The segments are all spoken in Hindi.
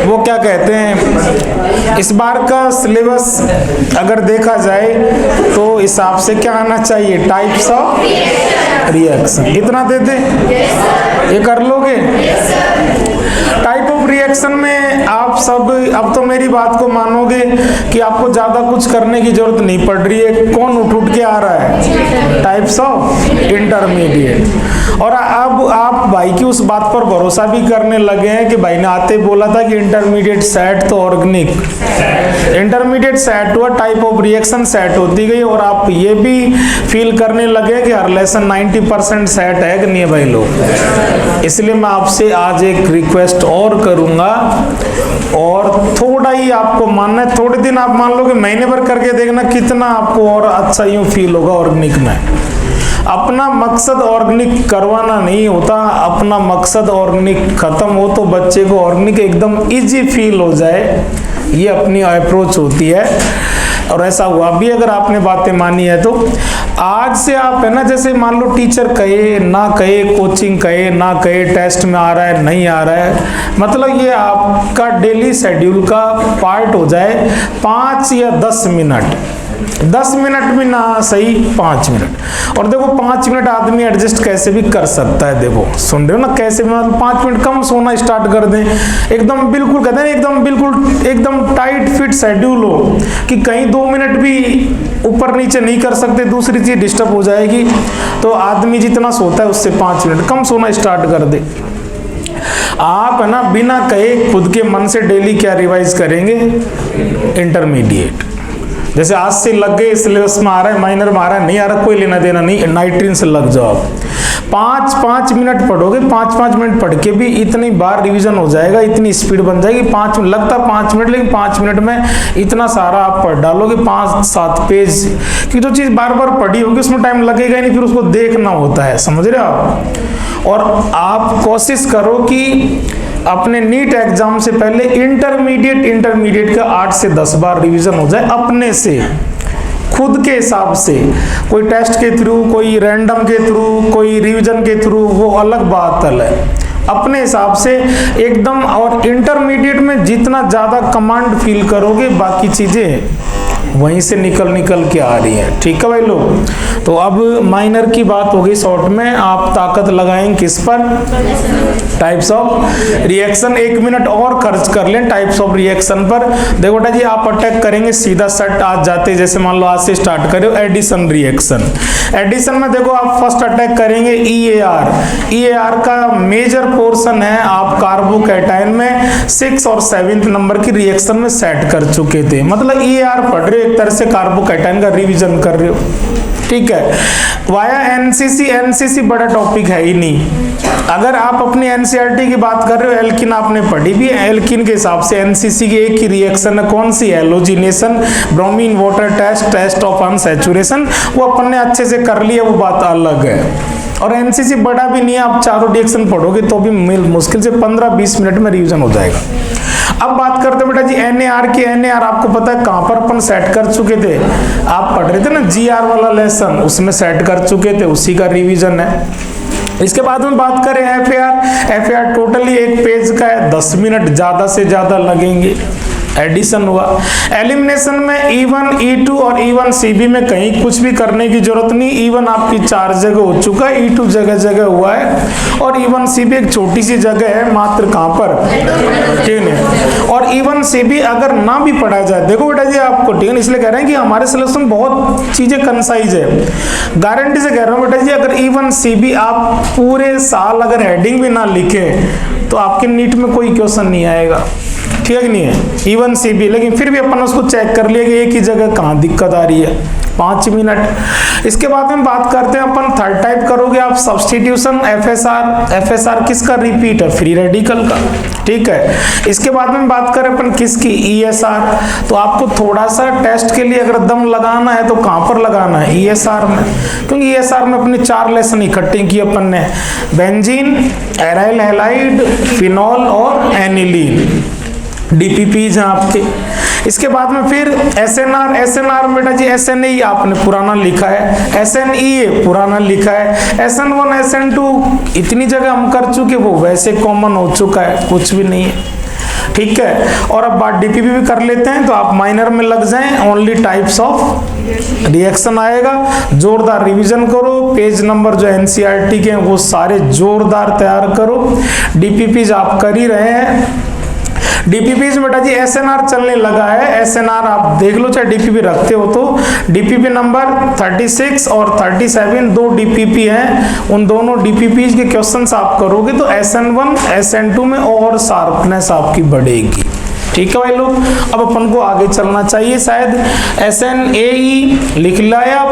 वो क्या कहते हैं, इस बार का सिलेबस अगर देखा जाए तो हिसाब से क्या आना चाहिए, टाइप्स ऑफ रिएक्शन। कितना दे दे, ये कर लोगे? टाइप ऑफ रिएक्शन में आप सब अब तो मेरी बात को मानोगे कि आपको ज्यादा कुछ करने की जरूरत नहीं पड़ रही है। कौन उठ के आ रहा है, टाइप्स ऑफ इंटरमीडिएट। और अब आप भाई की उस बात पर भरोसा भी करने लगे हैं कि भाई ने आते बोला था कि इंटरमीडिएट सेट तो ऑर्गेनिक, इंटरमीडिएट सेट हुआ, टाइप ऑफ रिएक्शन सेट होती गई। और आप ये भी फील करने लगे कि हर लेसन 90% सेट है कि नहीं है भाई लोग। इसलिए मैं आपसे आज एक रिक्वेस्ट और करूंगा, और थोड़ा ही आपको मानना है, थोड़े दिन आप मान लो कि महीने भर करके देखना कितना आपको और अच्छा यूं फील होगा ऑर्गेनिक में। अपना मकसद ऑर्गेनिक करवाना नहीं होता, अपना मकसद ऑर्गेनिक खत्म हो तो बच्चे को ऑर्गेनिक एकदम इजी फील हो जाए, ये अपनी अप्रोच होती है। और ऐसा हुआ भी अगर आपने बातें मानी है तो। आज से आप है ना, जैसे मान लो टीचर कहे ना कहे, कोचिंग कहे ना कहे, टेस्ट में आ रहा है नहीं आ रहा है, मतलब ये आपका डेली शेड्यूल का पार्ट हो जाए। 5 या 10 मिनट, 10 मिनट भी ना सही, 5 मिनट। और देखो 5 मिनट आदमी एडजस्ट कैसे भी कर सकता है। देखो सुन रहे हो ना कैसे, मतलब 5 मिनट कम सोना स्टार्ट कर दें, एकदम बिल्कुल कहते हैं एकदम बिल्कुल एकदम टाइट फिट शेड्यूल हो कि कहीं 2 मिनट भी ऊपर नीचे नहीं कर सकते, दूसरी चीज डिस्टर्ब हो जाएगी। तो आदमी जितना सोता है उससे 5 मिनट कम सोना स्टार्ट कर दे। आप है ना बिना कहे खुद के मन से डेली क्या रिवाइज करेंगे, इंटरमीडिएट। जैसे आज से लग गए, सिलेबस में आ रहा है, माइनर में आ रहा है, नहीं आ रहा, कोई लेना देना नहीं, नाइट्रीन से लग जाओ आप। 5-5 मिनट पढ़ोगे, 5-5 मिनट पढ़ के भी इतनी बार रिवीजन हो जाएगा, इतनी स्पीड बन जाएगी। 5 मिनट लगता 5 मिनट, लेकिन 5 मिनट में इतना सारा आप पढ़ डालोगे, 5-7 पेज की जो चीज बार बार पढ़ी होगी उसमें टाइम लगेगा ही नहीं, फिर उसको देखना होता है, समझ रहे हो आप। और आप कोशिश करो कि अपने नीट एग्जाम से पहले इंटरमीडिएट का 8 से 10 बार रिवीजन हो जाए अपने से, खुद के हिसाब से। कोई टेस्ट के थ्रू, कोई रैंडम के थ्रू, कोई रिवीजन के थ्रू, वो अलग बात है। अपने हिसाब से एकदम। और इंटरमीडिएट में जितना ज्यादा कमांड फील करोगे, बाकी चीजें वहीं से निकल के आ रही है। ठीक है भाई लोग। तो अब माइनर की बात हो गई शॉर्ट में, आप ताकत लगाएंगे किस पर, टाइप्स ऑफ रिएक्शन। 1 मिनट और खर्च कर लें टाइप्स ऑफ रिएक्शन पर। देखो बेटा जी, आप अटैक करेंगे सीधा सट आज जाते, जैसे मान लो आज से स्टार्ट करो एडिशन रिएक्शन। एडिशन में देखो आप फर्स्ट अटैक करेंगे EAR का मेजर पोर्शन है, आप कार्बोकैटायन में 6 और 7 नंबर की रिएक्शन में सेट कर चुके थे। मतलब EAR पढ़ रहे हो, एक तरह से कार्बोकैटायन का रिवीजन कर रहे हो। ठीक है। वाया एनसीसी बड़ा टॉपिक है ही नहीं। अगर आप अपनी एनसीईआरटी की बात कर रहे हो, एल्किन आपने पढ़ी भी है, एल्किन के हिसाब से एनसीसी की एक ही रिएक्शन है, कौन सी, halogenation, bromine water test of unsaturation, वो अपन ने अच्छे से कर लिया, वो बात अलग है। और एनसीसी बड़ा भी नहीं है, आप चारों रिएक्शन पढ़ोगे तो भी मुश्किल से 15-20 मिनट में रिवीजन हो जाएगा। अब बात करते बेटा जी NAR की। NAR आपको पता है कहां पर अपन सेट कर चुके थे, आप पढ़ रहे थे ना GR वाला लेसन, उसमें सेट कर चुके थे, उसी का रिवीजन है। इसके बाद में बात करें FAR टोटली एक पेज का है, 10 मिनट ज्यादा से ज्यादा लगेंगे। एडिशन हुआ। एलिमिनेशन में E1, E2 और E1 CB में कहीं कुछ भी करने की जरूरत नहीं। E1 आपकी 4 जगह हो चुका है, E2 जगह जगह हुआ है, और E1 CB एक छोटी सी जगह है मात्र, कहां पर, ठीक है। और E1 CB अगर ना भी पढ़ा जाए, देखो बेटा जी आपको, ठीक है, इसलिए कह रहे हैं कि हमारे सिलेबस में बहुत चीजें कंसाइज है। गारंटी से कह रहा हूं बेटा जी, अगर E1 CB आप पूरे साल अगर हेडिंग भी ना लिखे तो आपके नीट में कोई क्वेश्चन नहीं आएगा, ठीक है नहीं है, E1 CB। लेकिन फिर भी अपन उसको चेक कर लिया कि एक ही जगह कहां दिक्कत आ रही है, 5 मिनट। इसके बाद में बात करते हैं अपन थर्ड टाइप करोगे आप सब्स्टिट्यूशन, FSR किसका, रिपीट है, फ्री रेडिकल का, ठीक है। इसके बाद में बात करें अपन किसकी, ESR। तो आपको थोड़ा सा टेस्ट के लिए अगर दम लगाना है तो कहां पर लगाना है, ESR में, क्योंकि ESR में अपने 4 लेसन इकट्ठे किए अपन ने, बेंजीन, एराइल हैलाइड, फिनॉल और एनिलीन, DPPs हैं आपके। इसके बाद में फिर SNR में बेटा जी SNE आपने पुराना लिखा है, SNE पुराना लिखा है, SN1 SN2 इतनी जगह हम कर चुके, वो वैसे कॉमन हो चुका है, कुछ भी नहीं है। ठीक है। और अब बात डीपीपी भी कर लेते हैं, तो आप माइनर में लग जाएं, ओनली टाइप्स ऑफ रिएक्शन आएगा। जोरदार रिवीजन करो, पेज नंबर जो एनसीईआरटी के हैं वो सारे जोरदार तैयार करो। डीपीपी आप कर ही रहे हैं। डीपीपी बेटा जी एसएनआर चलने लगा है, एसएनआर आप देख लो, चाहे डीपीपी रखते हो तो। डीपीपी नंबर 36 और 37 दो डीपीपी हैं, उन दोनों डीपीपी के क्वेश्चंस आप करोगे तो SN1 SN2 में और शार्पनेस आपकी बढ़ेगी। ठीक है भाई लोग, अब अपन को आगे चलना चाहिए। शायद SNAE लिख लाया,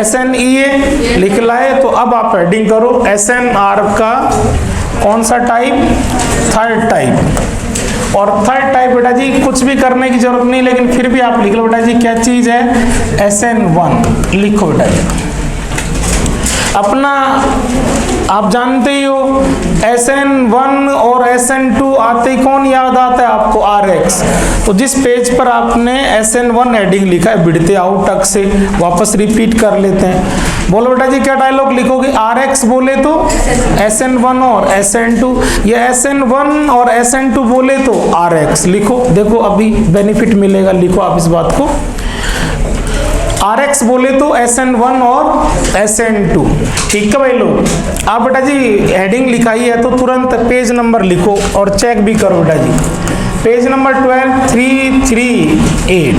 SNEA लिख लाए, तो अब आप हेडिंग करो SNR का कौन सा टाइप, थर्ड टाइप। और थर्ड टाइप बेटा जी कुछ भी करने की जरूरत नहीं, लेकिन फिर भी आप लिख लो बेटा जी क्या चीज है, SN1 लिखो बेटा जी। अपना आप जानते ही हो SN1 और SN2 आते ही कौन याद आता है आपको, RX। तो जिस पेज पर आपने SN1 हेडिंग लिखा है बिड़ते आउट टक से वापस रिपीट कर लेते हैं। बोलो बेटा जी क्या डायलॉग लिखोगे, RX बोले तो SN1 और SN2, या SN1 और SN2 बोले तो RX लिखो। देखो अभी बेनिफिट मिलेगा, लिखो आप इस बात को। RX बोले तो SN1 और SN2। ठीक है भाई लोग, आप बेटा जी हेडिंग लिखाई है तो तुरंत पेज नंबर लिखो और चेक भी करो बेटा जी। पेज नंबर 12338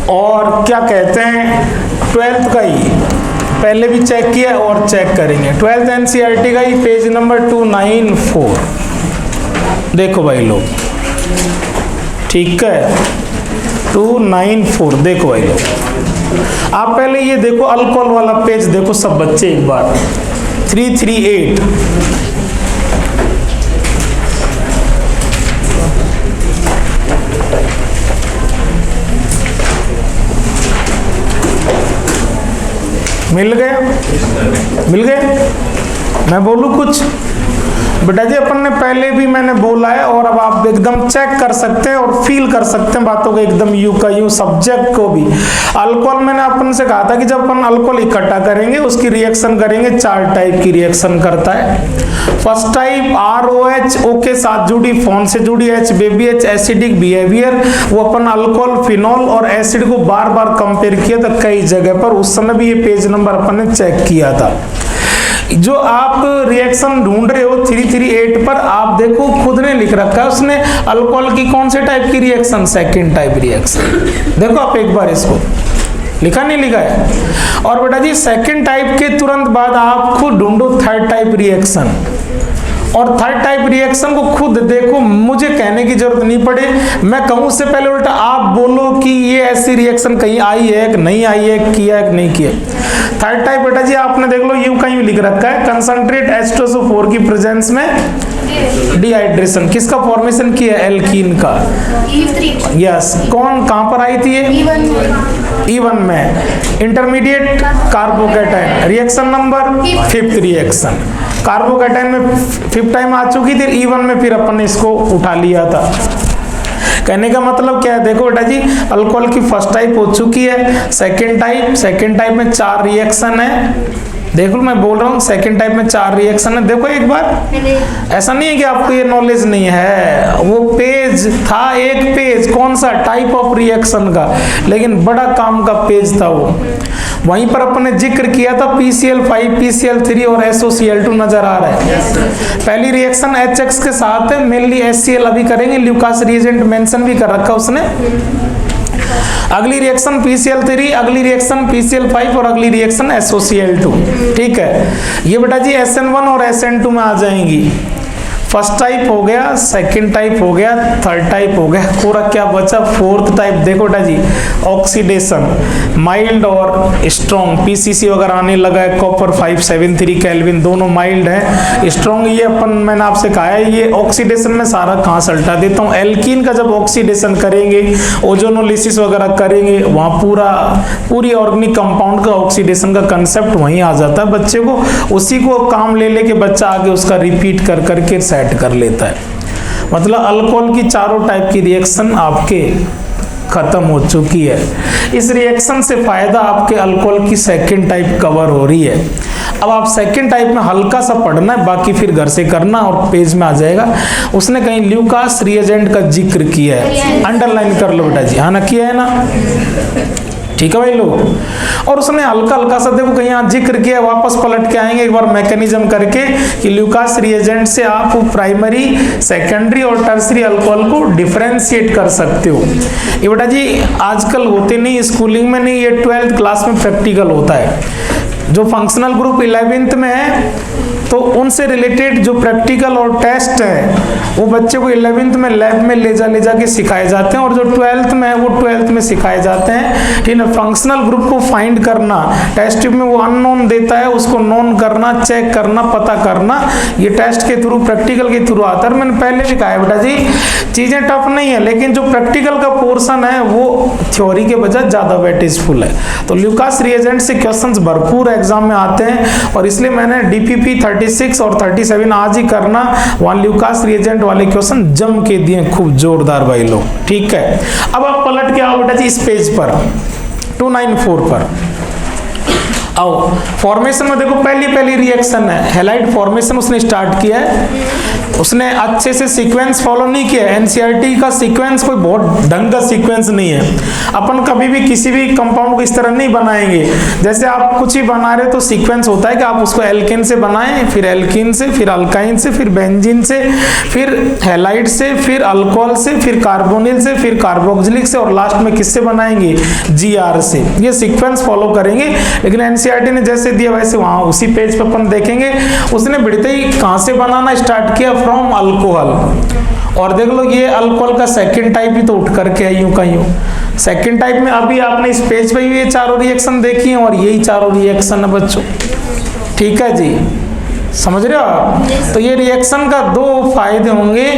और क्या कहते हैं 12th का ही पहले भी चेक किया और चेक करेंगे। 12th एनसीईआरटी का ही पेज नंबर 294 देखो भाई लोग। ठीक है 294 देखो भाई लोग, आप पहले ये देखो अल्कोहल वाला पेज देखो सब बच्चे एक बार। 338 मिल गया, मिल गया। मैं बोलूं कुछ बेटा जी, अपन ने पहले भी मैंने बोला है और अब आप एकदम चेक कर सकते हैं और फील कर सकते हैं बातों को एकदम यू का यू, सब्जेक्ट को भी। अल्कोहल मैंने अपन से कहा था कि जब अपन अल्कोहल इकट्ठा करेंगे उसकी रिएक्शन करेंगे, 4 टाइप की रिएक्शन करता है। फर्स्ट टाइप ROH O के साथ जुड़ी, फोन से जुड़ी, H baby H acidic behaviour. वो अपन अल्कोहल फिनॉल और एसिड को बार बार कंपेयर किया था कई जगह पर, उस समय भी ये पेज नंबर अपन ने चेक किया था। जो आप रिएक्शन ढूंढ रहे हो 338 पर, आप देखो खुद ने लिख रखा है उसने अल्कोहल की कौन से टाइप की रिएक्शन, सेकंड टाइप रिएक्शन। देखो आप एक बार इसको, लिखा नहीं लिखा है। और बेटा जी सेकंड टाइप के तुरंत बाद आप खुद ढूंढो थर्ड टाइप रिएक्शन, और थर्ड टाइप रिएक्शन को खुद देखो, मुझे कहने की जरूरत नहीं पड़े, मैं कहूं उससे पहले उल्टा आप बोलो कि ये ऐसी रिएक्शन कहीं आई है कि नहीं आई है, किया है कि नहीं किया। थर्ड टाइप बेटा जी आपने देख लो यूं कहीं लिख रखा है, कंसंट्रेट H2SO4 की प्रेजेंस में डिहाइड्रेशन, किसका फॉर्मेशन किया, एल्कीन का। यस, कौन कहां पर आई थी ये, E1 में। Intermediate carbocation, reaction number 5th reaction, carbocation में 5th टाइम आ चुकी थी, E1 में फिर अपन ने इसको उठा लिया था। कहने का मतलब क्या है, देखो बेटा जी अल्कोहल की फर्स्ट टाइप हो चुकी है, सेकंड टाइप में 4 रिएक्शन है। देखो मैं बोल रहा हूँ सेकंड टाइप में 4 रिएक्शन है, देखो एक बार। ऐसा नहीं है कि आपको ये नॉलेज नहीं है, वो पेज था एक पेज, कौन सा, टाइप ऑफ रिएक्शन का, लेकिन बड़ा काम का पेज था वो। वहीं पर अपन ने जिक्र किया था PCl5 PCl3 और SOCl2 नजर आ रहा है। पहली रिएक्शन HX के साथ है, मेनली HCl अभी करेंगे, ल्यूकास रिएजेंट मेंशन भी कर रखा उसने। अगली रिएक्शन PCl3, अगली रिएक्शन PCl5 और अगली रिएक्शन SOCl2। ठीक है, ये बेटा जी SN1 और SN2 में आ जाएंगी। फर्स्ट टाइप हो गया, सेकंड टाइप हो गया, थर्ड टाइप हो गया, पूरा क्या बचा, फोर्थ टाइप। देखो बेटा जी ऑक्सीडेशन, माइल्ड और स्ट्रॉन्ग, PCC वगैरह आने लगा है, कॉपर 573 केल्विन, दोनों माइल्ड है। स्ट्रॉन्ग ये अपन मैंने आपसे कहा है, ये ऑक्सीडेशन में सारा कहाँ सल्टा देता हूँ। एल्कीन का जब ऑक्सीडेशन करेंगे, ओजोनोलिसिस वगैरह करेंगे, वहाँ पूरी ऑर्गेनिक कंपाउंड का ऑक्सीडेशन का कंसेप्ट वहीं आ जाता है बच्चे को। उसी को काम ले लेके बच्चा आगे उसका रिपीट कर करके सेट कर लेता है। मतलब अल्कोहल की 4 टाइप की रिएक्शन आपके खत्म हो चुकी है। इस रिएक्शन से फायदा आपके अल्कोहल की सेकंड टाइप कवर हो रही है। अब आप सेकंड टाइप में हल्का सा पढ़ना है, बाकी फिर घर से करना और पेज में आ जाएगा। उसने कहीं ल्यूकास रिएजेंट का जिक्र किया है, अंडरलाइन कर लो बेटा जी, हाँ ना, किया है ना, ठीक है भाई लोग। और उसने हल्का हल्का सा देखो कहीं यहाँ जिक्र किया, वापस पलट के आएंगे एक बार मैकेनिज्म करके कि ल्यूकास रिएजेंट से आप प्राइमरी, सेकेंडरी और टर्सरी अल्कोहल को डिफरेंशिएट कर सकते हो। ये बेटा जी आजकल होते नहीं, स्कूलिंग में नहीं, ये 12th क्लास में प्रैक्टिकल होता है। जो फंक्शनल ग्रुप 11th में है तो उनसे रिलेटेड जो प्रैक्टिकल और टेस्ट है वो बच्चे को 11th में लैब में ले जा के सिखाए जाते हैं, और जो 12th में है वो 12th में सिखाए जाते हैं। ठीक है, फंक्शनल ग्रुप को फाइंड करना, टेस्ट ट्यूब में वो अननोन देता है, उसको नोन करना, चेक करना, पता करना, ये टेस्ट के थ्रू, प्रैक्टिकल के थ्रू आता है। मैंने पहले भी कहा है बेटा जी चीजें टफ नहीं है, लेकिन जो प्रैक्टिकल का पोर्शन है वो थ्योरी के बजाय ज्यादा वेटेजफुल है। तो ल्यूकास रिएजेंट से क्वेश्चंस भरपूर एग्जाम में आते हैं, और इसलिए मैंने डीपीपी 36 और 37 आज ही करना, वहां ल्यूकास रिएजेंट वाले क्वेश्चन जम के दिए खूब जोरदार भाई लोग। ठीक है, अब आप पलट के आओ बेटा जी इस पेज पर 294 पर आओ। फॉर्मेशन में देखो पहली रिएक्शन है, हैलाइड फॉर्मेशन उसने स्टार्ट किया है। उसने अच्छे से सीक्वेंस फॉलो नहीं किया। एनसीईआरटी का सीक्वेंस कोई बहुत ढंग का सीक्वेंस नहीं है। अपन कभी भी किसी भी कंपाउंड को इस तरह नहीं बनाएंगे, जैसे आप कुछ ही बना रहे तो सीक्वेंस होता है कि आप उसको एल्केन से बनाएं, फिर एल्कीन से, फिर अल्काइन से, फिर बेंजीन से, फिर हैलाइड से, फिर अल्कोहल से, फिर कार्बोनिल से, फिर कार्बोक्सिलिक से, और लास्ट में किससे बनाएंगे, जीआर से। ये सीक्वेंस फॉलो करेंगे, लेकिन एनसीईआरटी ने जैसे दिया वैसे वहां उसी पेज पे अपन देखेंगे। उसने बढ़ते ही कहां से बनाना स्टार्ट किया, फ्रॉम अल्कोहल। और देख लो ये अल्कोहल का सेकंड टाइप ही तो उठ करके आई यूं का यूं। सेकंड टाइप में अभी आपने इस पेज पे ये चारों रिएक्शन देखी हैं, और यही चारों रिएक्शन है बच्चों। ठीक है जी, समझ रहे हो आप? तो ये रिएक्शन का दो फायदे होंगे,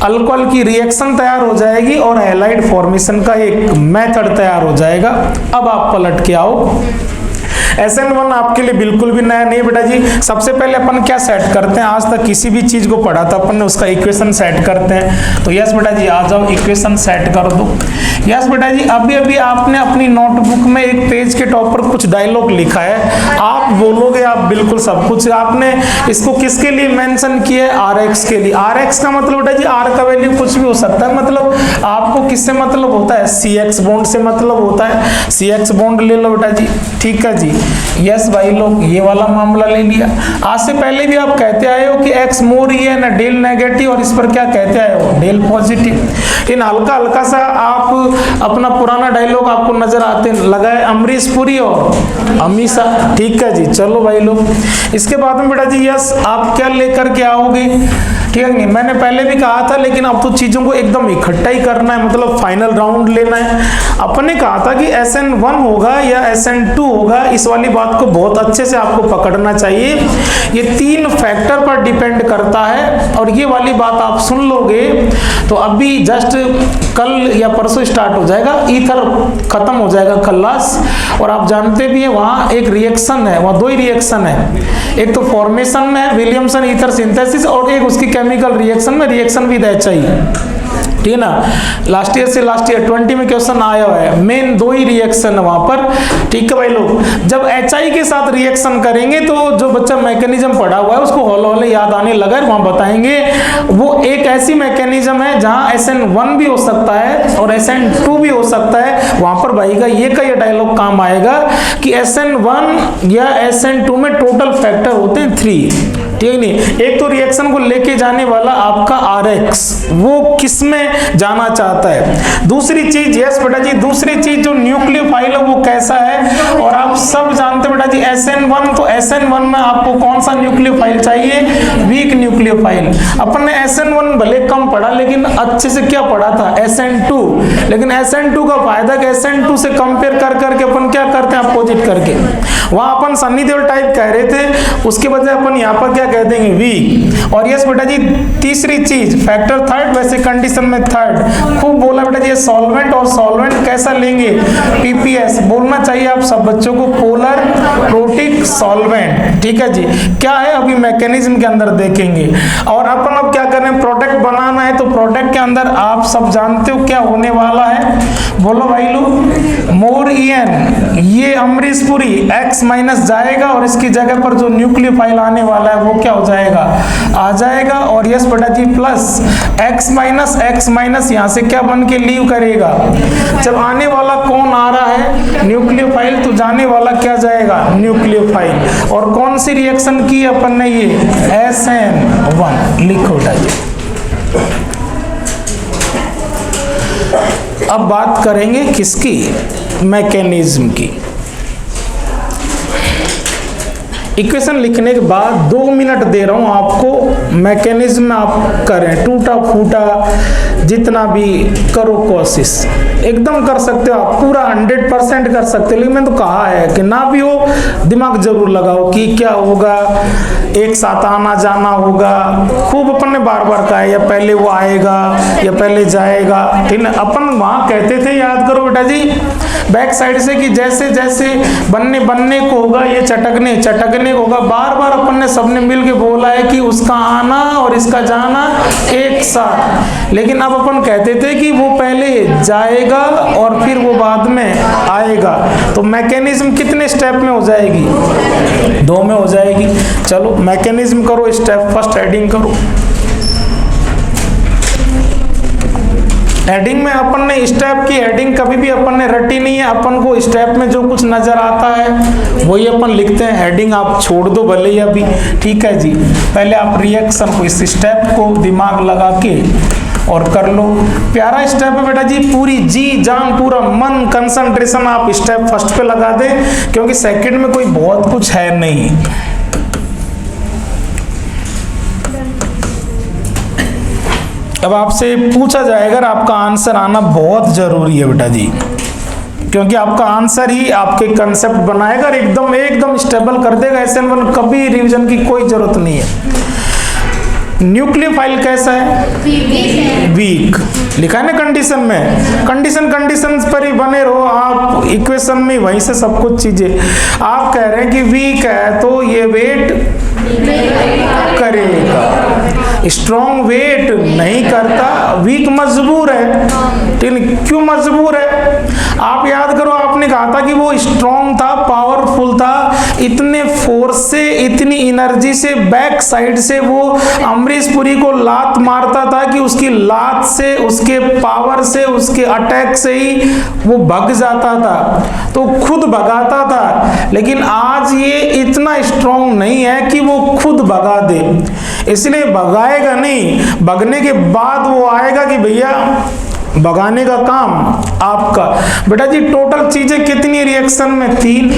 अल्कोहल की रिएक्शन तैयार हो जाएगी और हैलाइड फॉर्मेशन का एक मेथड तैयार हो जाएगा। अब आप पलट के आओ। SN1 आपके लिए बिल्कुल भी नया नहीं बेटा जी। सबसे पहले अपन क्या सेट करते हैं, आज तक किसी भी चीज को पढ़ा था अपन ने, उसका इक्वेशन सेट करते हैं। तो यस बेटा जी आ जाओ, इक्वेशन सेट कर दो। यस बेटा जी, अभी आपने अपनी नोटबुक में एक पेज के टॉप पर कुछ डायलॉग लिखा है, आप बोलोगे आप बिल्कुल सब कुछ। आपने इसको किसके लिए मेंशन किया है, RX के लिए। RX का मतलब बेटा जी R का वैल्यू कुछ भी हो सकता है, मतलब आपको किससे मतलब होता है, CX बॉन्ड से मतलब होता है। CX बॉन्ड ले लो बेटा जी। ठीक है जी, यस भाई लोग ये वाला मामला ले लिया। आज से पहले भी आप कहते आए हो कि X मोर ही है ना, डेल नेगेटिव, और इस पर क्या कहते आए हो, डेल पॉजिटिव। इन हल्का हल्का सा आप अपना पुराना डायलॉग आपको नजर आते लगा है, अमरीश पुरी और अमीषा। ठीक है जी, चलो भाई लोग इसके बाद में बेटा जी यस आप क्या लेकर के आओगे, ठीक है नहीं, मैंने पहले भी कहा था, लेकिन अब तो चीजों को एकदम इकट्ठा ही करना है, मतलब फाइनल राउंड लेना है। अपन ने कहा था कि SN1 होगा या SN2 होगा, इस वाली बात को बहुत अच्छे से आपको पकड़ना चाहिए। ये 3 फैक्टर पर डिपेंड करता है, और ये वाली बात आप सुन लोगे तो अभी जस्ट कल या परसों स्टार्ट हो जाएगा, ईथर खत्म हो जाएगा खल्लास। और आप जानते भी हैं वहां एक रिएक्शन है, वहां 2 ही रिएक्शन है, एक तो फॉर्मेशन में विलियमसन ईथर सिंथेसिस, और एक उसकी केमिकल रिएक्शन में रिएक्शन विद HI। ठीक है ना, लास्ट ईयर से लास्ट ईयर 20 में क्वेश्चन आया हुआ है, मेन 2 ही रिएक्शन है वहां पर। ठीक है भाई लोग, जब HI के साथ रिएक्शन करेंगे तो जो बच्चा मैकेनिज्म पढ़ा हुआ है उसको हौले हौले याद आने लगा, वहां बताएंगे। वो एक ऐसी मैकेनिज्म है जहां SN1 भी हो सकता है और SN2 भी हो सकता है, वहां पर भाई का ये डायलॉग काम आएगा कि SN1 या SN2 में टोटल फैक्टर होते हैं 3। ठीक नहीं, एक तो रिएक्शन को लेके जाने वाला आपका RX, वो किस में जाना चाहता है। दूसरी चीज यस बेटा जी, दूसरी चीज जो न्यूक्लियोफाइल है वो कैसा है, और आप सब जानते बेटा जी SN1, तो SN1 में आपको कौन सा न्यूक्लियोफाइल चाहिए, वीक न्यूक्लियोफाइल। अपन ने SN1 भले कम पढ़ा लेकिन अच्छे से क्या पढ़ा था, SN2। लेकिन SN2 का फायदा कि SN2 से कंपेयर कर करके अपन क्या करते हैं, अपोजिट करके। वहां अपन सन्नी देओल टाइप कह रहे थे, उसके बजाय अपन यहाँ पर क्या कह देंगे, वीक। और यस बेटा जी तीसरी चीज फैक्टर थर्ड, वैसे कंडीशन में थर्ड खूब बोला बेटा जी, सॉल्वेंट, और सॉल्वेंट कैसा लेंगे, PPS बोलना चाहिए आप सब बच्चों को, पोलर प्रोटिक सॉल्वेंट। ठीक है जी, क्या है अभी मैकेनिज्म के अंदर देखेंगे। और अपन अब क्या कर रहे हैं, प्रोडक्ट प्रोडक्ट बनाना है, तो प्रोडक्ट के अंदर आप सब जानते हो क्या होने वाला है, बोलो भाई लोग, मोर EN, ये अमरीशपुरी X माइनस जाएगा और इसकी जगह पर जो न्यूक्लियोफाइल आने वाला है वो क्या हो जाएगा, आ जाएगा। और यस बेटा जी प्लस X माइनस यहाँ से क्या बन के लीव करेगा, जब आने वाला कौन आ रहा है, न्यूक्लियोफाइल, तो जाने वाला क्या जाएगा, न्यूक्लियोफाइल। और कौन सी रिएक्शन की अपन ने, ये SN1 लिखो बेटा जी। अब बात करेंगे किसकी, मैकेनिज्म की। इक्वेशन लिखने के बाद 2 मिनट दे रहा हूं आपको, मैकेनिज्म में आप करें, टूटा फूटा जितना भी करो कोशिश, एकदम कर सकते हो आप, पूरा 100% कर सकते हो। लेकिन मैंने तो कहा है कि ना भी हो दिमाग जरूर लगाओ कि क्या होगा, एक साथ आना जाना होगा, खूब अपन ने बार बार कहा है, या पहले वो आएगा या पहले जाएगा, ठीक है। अपन वहां कहते थे, याद करो बेटा जी, बैक साइड से कि जैसे जैसे बनने को होगा, ये चटकने को होगा, बार बार अपन ने सबने मिल के बोला है कि उसका आना और इसका जाना एक साथ। लेकिन अब अपन कहते थे कि वो पहले जाएगा और फिर वो बाद में आएगा। तो मैकेनिज्म कितने स्टेप में हो जाएगी, 2 में हो जाएगी। चलो मैकेनिज्म करो, स्टेप फर्स्ट हेडिंग करो। हेडिंग में अपन ने स्टेप की हेडिंग कभी भी अपन ने रटी नहीं है, अपन को स्टेप में जो कुछ नजर आता है वही अपन लिखते हैं, हेडिंग आप छोड़ दो भले ही अभी, ठीक है जी। पहले आप रिएक्शन को, इस स्टेप को दिमाग लगा के और कर लो। प्यारा स्टेप है बेटा जी, पूरी जी जान पूरा मन कंसंट्रेशन आप स्टेप फर्स्ट पे लगा दे, क्योंकि सेकंड में कोई बहुत कुछ है नहीं। अब आपसे पूछा जाएगा, आपका आंसर आना बहुत जरूरी है बेटा जी, क्योंकि आपका आंसर ही आपके कंसेप्ट बनाएगा और एकदम स्टेबल कर देगा। SN1 कभी रिवीजन की कोई जरूरत नहीं है। न्यूक्लियोफाइल कैसा है, वीक लिखा है ना कंडीशन में, कंडीशन पर ही बने रहो आप, इक्वेशन में वहीं से सब कुछ चीजें। आप कह रहे हैं कि वीक है तो ये वेट करेगा, स्ट्रॉन्ग वेट नहीं करता, वीक मजबूर है, ठीक है। क्यों मजबूर है, आप याद करो, आपने कहा था कि वो स्ट्रॉन्ग था, पावरफुल था, इतने फोर्स से, इतनी एनर्जी से बैक साइड से वो अमरीशपुरी को लात मारता था कि उसकी लात से, उसके पावर से, उसके अटैक से ही वो भग जाता था, तो खुद भगाता था। लेकिन आज ये इतना स्ट्रॉन्ग नहीं है कि वो खुद भगा दे, इसलिए भगाएगा नहीं, भगने के बाद वो आएगा कि भैया भगाने का काम आपका। बेटा जी टोटल चीजें कितनी रिएक्शन में, 3,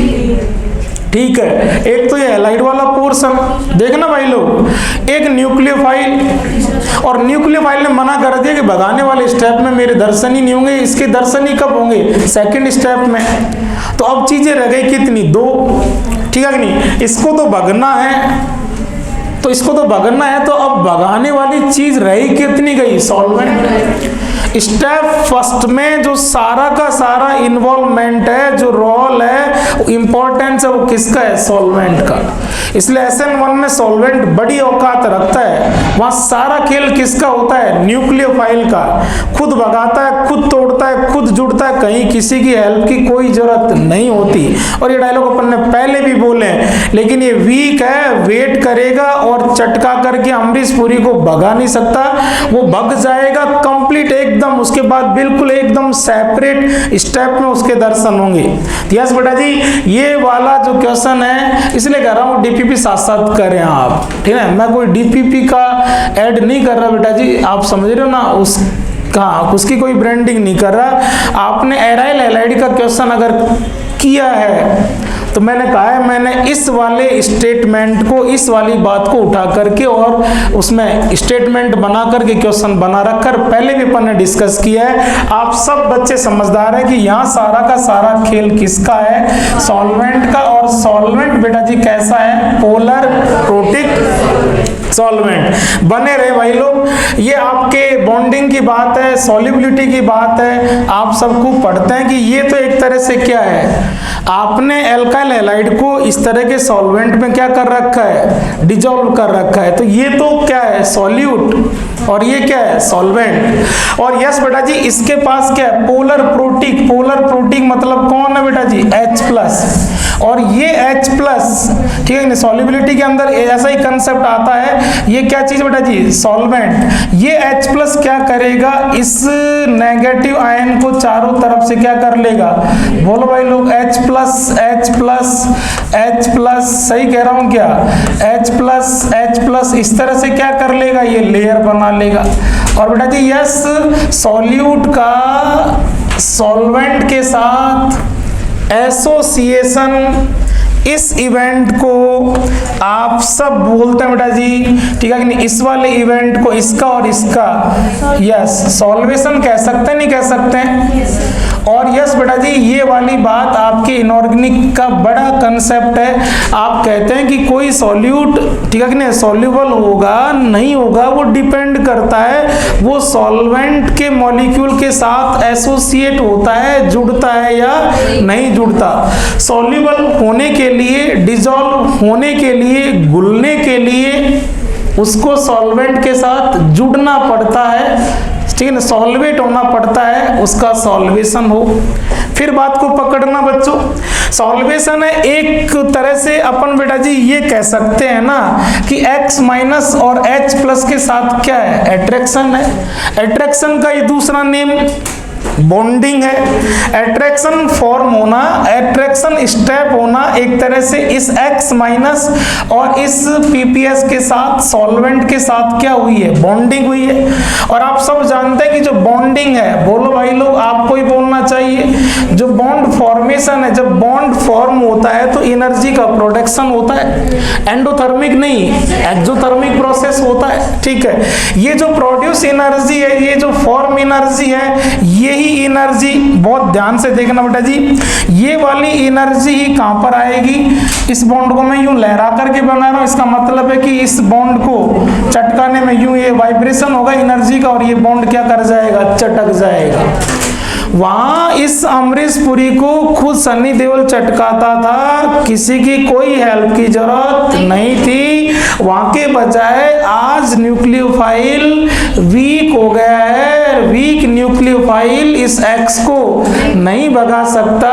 ठीक है। एक तो ये हैलाइड वाला पोर्शन देखना भाई लोग, एक न्यूक्लियोफाइल, और न्यूक्लियोफाइल ने मना कर दिया कि भगाने वाले स्टेप में मेरे दर्शन ही नहीं होंगे, इसके दर्शन ही कब होंगे, सेकंड स्टेप में। तो अब चीजें रह गई कितनी, 2, ठीक है कि नहीं। इसको तो भगना है, तो इसको तो भगना है, तो अब भगाने वाली चीज रही कितनी गई, सॉल्वेंट। स्टेप फर्स्ट में जो सारा का सारा इन्वॉल्वमेंट है, जो रोल है, इंपॉर्टेंस है, वो किसका है, सॉल्वेंट का। इसलिए SN1 में सॉल्वेंट बड़ी औकात रखता है, वहां सारा खेल किसका होता है, न्यूक्लियोफाइल का। खुद भगाता है, खुद तोड़ता है, खुद जुड़ता है, कहीं किसी की हेल्प की कोई जरूरत नहीं होती। और ये डायलॉग अपन ने पहले भी बोले, लेकिन ये वीक है, वेट करेगा और चटका करके अमरीशपुरी को भगा नहीं सकता, वो भग जाएगा कंप्लीट एकदम, उसके बाद बिल्कुल एकदम सेपरेट स्टेप में उसके दर्शन होंगे। यस बेटा जी, ये वाला जो क्वेश्चन है, इसलिए कह रहा हूँ डीपीपी साथ साथ करें आप, ठीक है। मैं कोई डीपीपी का ऐड नहीं कर रहा बेटा जी, आप समझ रहे हो ना, उसकी कोई ब्रांडिंग नहीं कर रहा। आपने एराइल हैलाइड का क्वेश्चन अगर किया है तो मैंने कहा है, मैंने इस वाले स्टेटमेंट को, इस वाली बात को उठा करके और उसमें स्टेटमेंट बना करके क्वेश्चन बना रखकर पहले भी अपन ने डिस्कस किया है। आप सब बच्चे समझदार हैं कि यहाँ सारा का सारा खेल किसका है, सॉल्वेंट का। और सॉल्वेंट बेटा जी कैसा है, पोलर प्रोटिक सॉल्वेंट। बने रहे भाई लोग, ये आपके बॉन्डिंग की बात है, सॉल्युबिलिटी की बात है, आप सबको पढ़ते हैं कि ये तो एक तरह से क्या है, आपने एल्काइल हैलाइड को इस तरह के सॉल्वेंट में क्या कर रखा है, डिजोल्व कर रखा है, तो ये तो क्या है, सॉल्यूट, और ये क्या है, सॉल्वेंट। और यस बेटा जी, इसके पास क्या है, पोलर प्रोटिक। पोलर प्रोटिक मतलब कौन है बेटा जी, H+, और ये H+, ठीक है ना, सॉल्युबिलिटी के अंदर ऐसा ही कंसेप्ट आता है। ये क्या चीज बेटा जी, सॉल्वेंट। ये H+ क्या करेगा, इस नेगेटिव आयन को चारों तरफ से क्या कर लेगा, बोलो भाई लोग, H+, सही कह रहा हूं क्या, H+, इस तरह से क्या कर लेगा, ये लेयर बना लेगा। और बेटा जी यस, सॉल्यूट का सॉल्वेंट के साथ एसोसिएशन, इस इवेंट को आप सब बोलते हैं बेटा जी, ठीक है कि नहीं, इस वाले इवेंट को, इसका और इसका, यस सॉल्वेशन कह सकते हैं, नहीं कह सकते हैं। और यस बेटा जी, ये वाली बात आपके इनऑर्गेनिक का बड़ा कंसेप्ट है। आप कहते हैं कि कोई सॉल्यूट, ठीक है कि नहीं, सॉल्यूबल होगा नहीं होगा, वो डिपेंड करता है वो सॉल्वेंट के मॉलिक्यूल के साथ एसोसिएट होता है, जुड़ता है या नहीं जुड़ता। सॉल्यूबल होने के लिए, डिसॉल्व होने के लिए, घुलने के लिए उसको सॉल्वेंट के साथ जुड़ना पड़ता है, ठीक है ना, सॉल्वेट होना पड़ता है, उसका सॉल्वेशन हो। फिर बात को पकड़ना बच्चों, सॉल्वेशन है एक तरह से अपन बेटा जी ये कह सकते हैं ना कि X- और H+ के साथ क्या है, एट्रैक्शन है। एट्रैक्शन का ये दूसरा नेम बॉन्डिंग है। एट्रैक्शन फॉर्म होना, एट्रैक्शन स्टेप होना, एक तरह से इस X- और इस PPS के साथ, सॉल्वेंट के साथ क्या हुई है, बॉन्डिंग हुई है। और आप सब जानते हैं कि जो बॉन्डिंग है, बोलो भाई लोग, आपको ही बोलना चाहिए, जो बॉन्ड फॉर्मेशन है, जब बॉन्ड फॉर्म होता है तो एनर्जी का प्रोडक्शन होता है, एंडोथर्मिक नहीं, एक्सोथर्मिक प्रोसेस होता है, ठीक है। ये जो प्रोड्यूस एनर्जी है, ये जो फॉर्म एनर्जी है, यही एनर्जी, बहुत ध्यान से देखना बेटा जी, ये वाली एनर्जी ही कहां पर आएगी, इस बॉन्ड को मैं यूं लहरा करके बना रहा हूं, इसका मतलब है कि इस बॉन्ड को चटकाने में यूं ये वाइब्रेशन होगा एनर्जी का, और ये बॉन्ड क्या कर जाएगा, चटक जाएगा। वहां इस अमरीश पुरी को खुद सनी देओल चटकाता था, किसी की कोई हेल्प की जरूरत नहीं थी। वहां के बजाय आज न्यूक्लियोफाइल वीक हो गया है, वीक न्यूक्लियोफाइल इस एक्स को नहीं भगा सकता,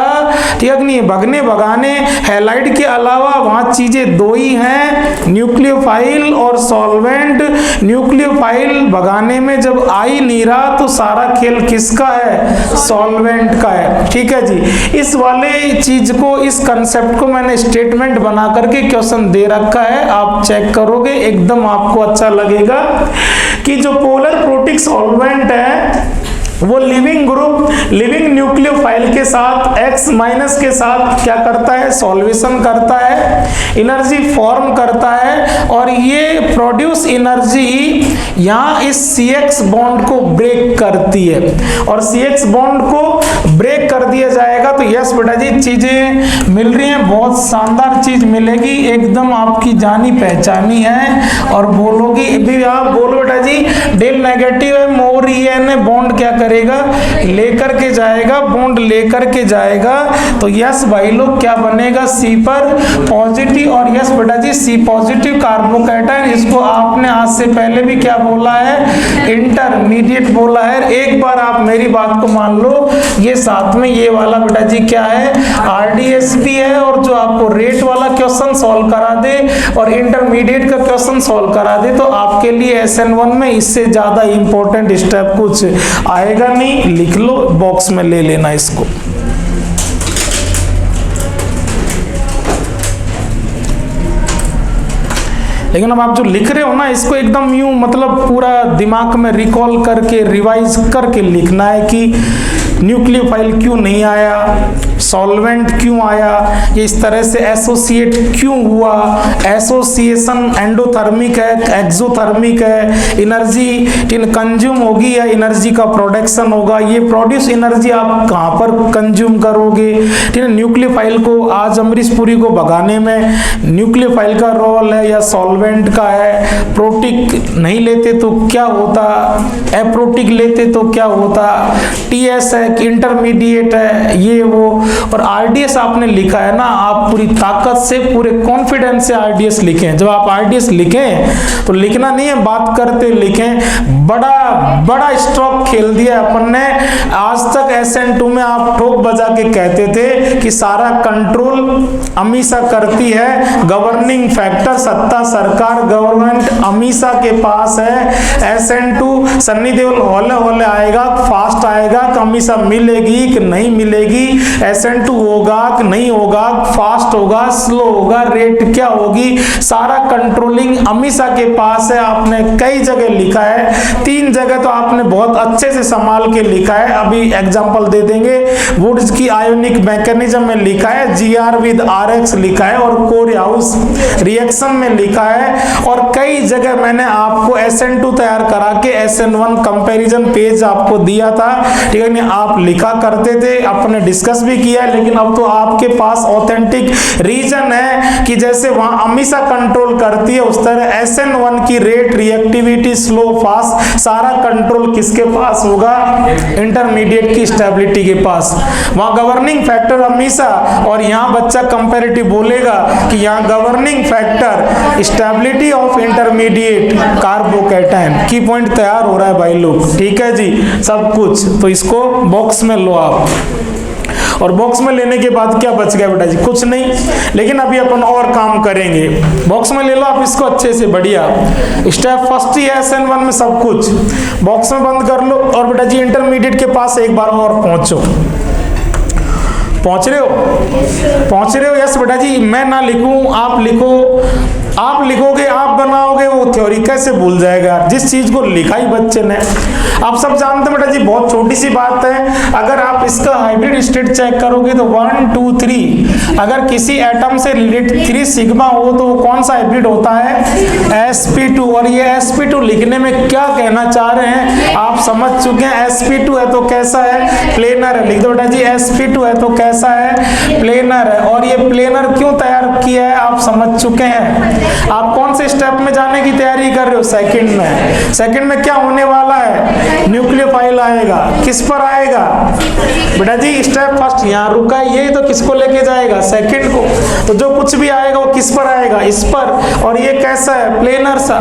ठीक नहीं। भगने भगाने हैलाइड के अलावा वहां चीजें दो ही हैं, न्यूक्लियोफाइल और सॉल्वेंट। न्यूक्लियोफाइल भगाने में जब आ ही नहीं रहा तो सारा खेल किसका है, सॉल्वेंट का है, ठीक है जी। इस वाले चीज को, इस कंसेप्ट को मैंने स्टेटमेंट बना करके क्वेश्चन दे रखा है, आप चेक करोगे एकदम आपको अच्छा लगेगा कि जो पोलर प्रोटिक सॉल्वेंट है वो लिविंग ग्रुप, लिविंग न्यूक्लियोफाइल के साथ X- के साथ क्या करता है, सॉल्वेशन करता है, एनर्जी फॉर्म करता है, और ये प्रोड्यूस एनर्जी यहाँ इस CX बॉन्ड को ब्रेक करती है। और CX बॉन्ड को ब्रेक कर दिया जाएगा तो यस बेटा जी, चीजें मिल रही हैं, बहुत शानदार चीज मिलेगी, एकदम आपकी जानी पहचानी है। और बोलोगी भी आप, बोलो बेटा जी, डेल नेगेटिव है, मोर EN बॉन्ड क्या करेगा, लेकर के जाएगा, बॉन्ड लेकर के जाएगा, तो यस भाई लोग क्या बनेगा, C पर पॉजिटिव। और यस बेटा जी, C पॉजिटिव कार्बोकैटायन, इसको आपने आज से पहले भी क्या बोला है, इंटरमीडिएट बोला है। एक बार आप मेरी बात को मान लो, ये साथ में ये वाला बेटा जी क्या है, RDSP है, और जो आपको रेट वाला क्वेश्चन सॉल्व करा दे और इंटरमीडिएट का क्वेश्चन सॉल्व करा दे, तो आपके लिए SN1 में इससे ज्यादा इंपॉर्टेंट स्टेप कुछ आएगा नहीं। लिख लो, बॉक्स में ले लेना इसको। लेकिन अब आप जो लिख रहे हो ना, इसको एकदम यूं मतलब पूरा दिमाग में रिकॉल करके, रिवाइज करके लिखना है कि न्यूक्लियोफाइल क्यों नहीं आया, सॉल्वेंट क्यों आया, ये इस तरह से एसोसिएट क्यों हुआ, एसोसिएशन एंडोथर्मिक है, एक्सोथर्मिक है, एनर्जी कंज्यूम होगी या एनर्जी का प्रोडक्शन होगा, ये प्रोड्यूस एनर्जी आप कहाँ पर कंज्यूम करोगे। ठीक है, न्यूक्लियोफाइल को आज अमरीशपुरी को भगाने में न्यूक्लियोफाइल का रोल है या सॉल्वेंट का है। प्रोटिक नहीं लेते तो क्या होता, एप्रोटिक लेते तो क्या होता, टीएस है कि इंटरमीडिएट है, ये वो। और आरडीएस आपने लिखा है ना, आप पूरी ताकत से पूरे कॉन्फिडेंस से आरडीएस लिखें। जब आप आरडीएस लिखें तो लिखना नहीं है बात करते लिखें। बड़ा बड़ा स्ट्रोक खेल दिया अपन ने। आज तक SN2 में आप ठोक बजा के कहते थे कि सारा कंट्रोल अमीसा करती है, गवर्निंग फैक्टर सत्ता सरकार गवर्नमेंट अमीसा के पास है। SN2 सन्नी देओल हौले हौले आएगा, फास्ट आएगा, अमीसा मिलेगी कि नहीं मिलेगी, SN2 होगा कि नहीं होगा, फास्ट होगा स्लो होगा, रेट क्या होगी, सारा कंट्रोलिंग अमीसा के पास है। आपने कई जगह लिखा है, 3 जगह तो आपने बहुत अच्छे से संभाल के लिखा है। अभी एग्जांपल दे देंगे। वुड्स की आयोनिक मैकेनिज्म में लिखा है, GR विद RX लिखा है और कोरिहाउस रिएक्शन में लिखा है। और कई जगह मैंने आपको SN2 तैयार करा के SN1 कंपैरिजन पेज आपको दिया था। ठीक है, नहीं आप लिखा करते थे, आपने डिस्कस भी किया है, लेकिन अब तो आपके पास ऑथेंटिक रीजन है कि जैसे वहां अमीसा कंट्रोल करती है उस तरह SN1 की रेट, रिएक्टिविटी, स्लो फास्ट सारा कंट्रोल किसके पास होगा, इंटरमीडिएट की स्टेबिलिटी के पास। वहां गवर्निंग फैक्टर अमीसा, और यहां बच्चा कंपैरेटिव बोलेगा कि यहां governing factor stability of intermediate carbocation. की पॉइंट तैयार हो रहा है भाई लोग, ठीक है जी। सब कुछ तो इसको बॉक्स में लो आप, और बॉक्स में लेने के बाद क्या बच गया बेटा जी, कुछ नहीं। लेकिन अभी अपन और काम करेंगे। बॉक्स में ले लो आप इसको अच्छे से, बढ़िया। स्टेप फर्स्ट ही है SN1 में सब कुछ, बॉक्स में बंद कर लो। और बेटा जी इंटरमीडिएट के पास एक बार और पहुंचो। पहुंच रहे हो, पहुंच रहे हो? यस बेटा जी, मैं ना लिखूं आप लिखो, आप लिखोगे आप बनाओगे, वो थ्योरी कैसे भूल जाएगा जिस चीज को लिखा ही बच्चे ने। आप सब जानते हैं बेटा जी, बहुत छोटी सी बात है। अगर आप इसका हाइब्रिड स्टेट चेक करोगे तो 1 2 3, अगर किसी एटम से रिलेटेड 3 सिग्मा हो तो वो कौन सा हाइब्रिड होता है, sp2। और ये sp2 लिखने में क्या कहना चाह रहे हैं आप समझ चुके हैं। sp2 है तो कैसा है, प्लेनर है। लिख दो बेटा जी, sp2 है तो कैसा है, प्लेनर है। और ये प्लेनर क्यों तैयार किया है आप समझ चुके हैं। आप कौन से स्टेप में जाने की तैयारी कर रहे हो, सेकंड में। सेकंड में क्या होने वाला है, न्यूक्लियोफाइल आएगा। किस पर आएगा बेटा जी, स्टेप फर्स्ट यहाँ रुका है, ये तो किसको लेके जाएगा, सेकंड को। तो जो कुछ भी आएगा वो किस पर आएगा, इस पर। और ये कैसा है, प्लेनर सा,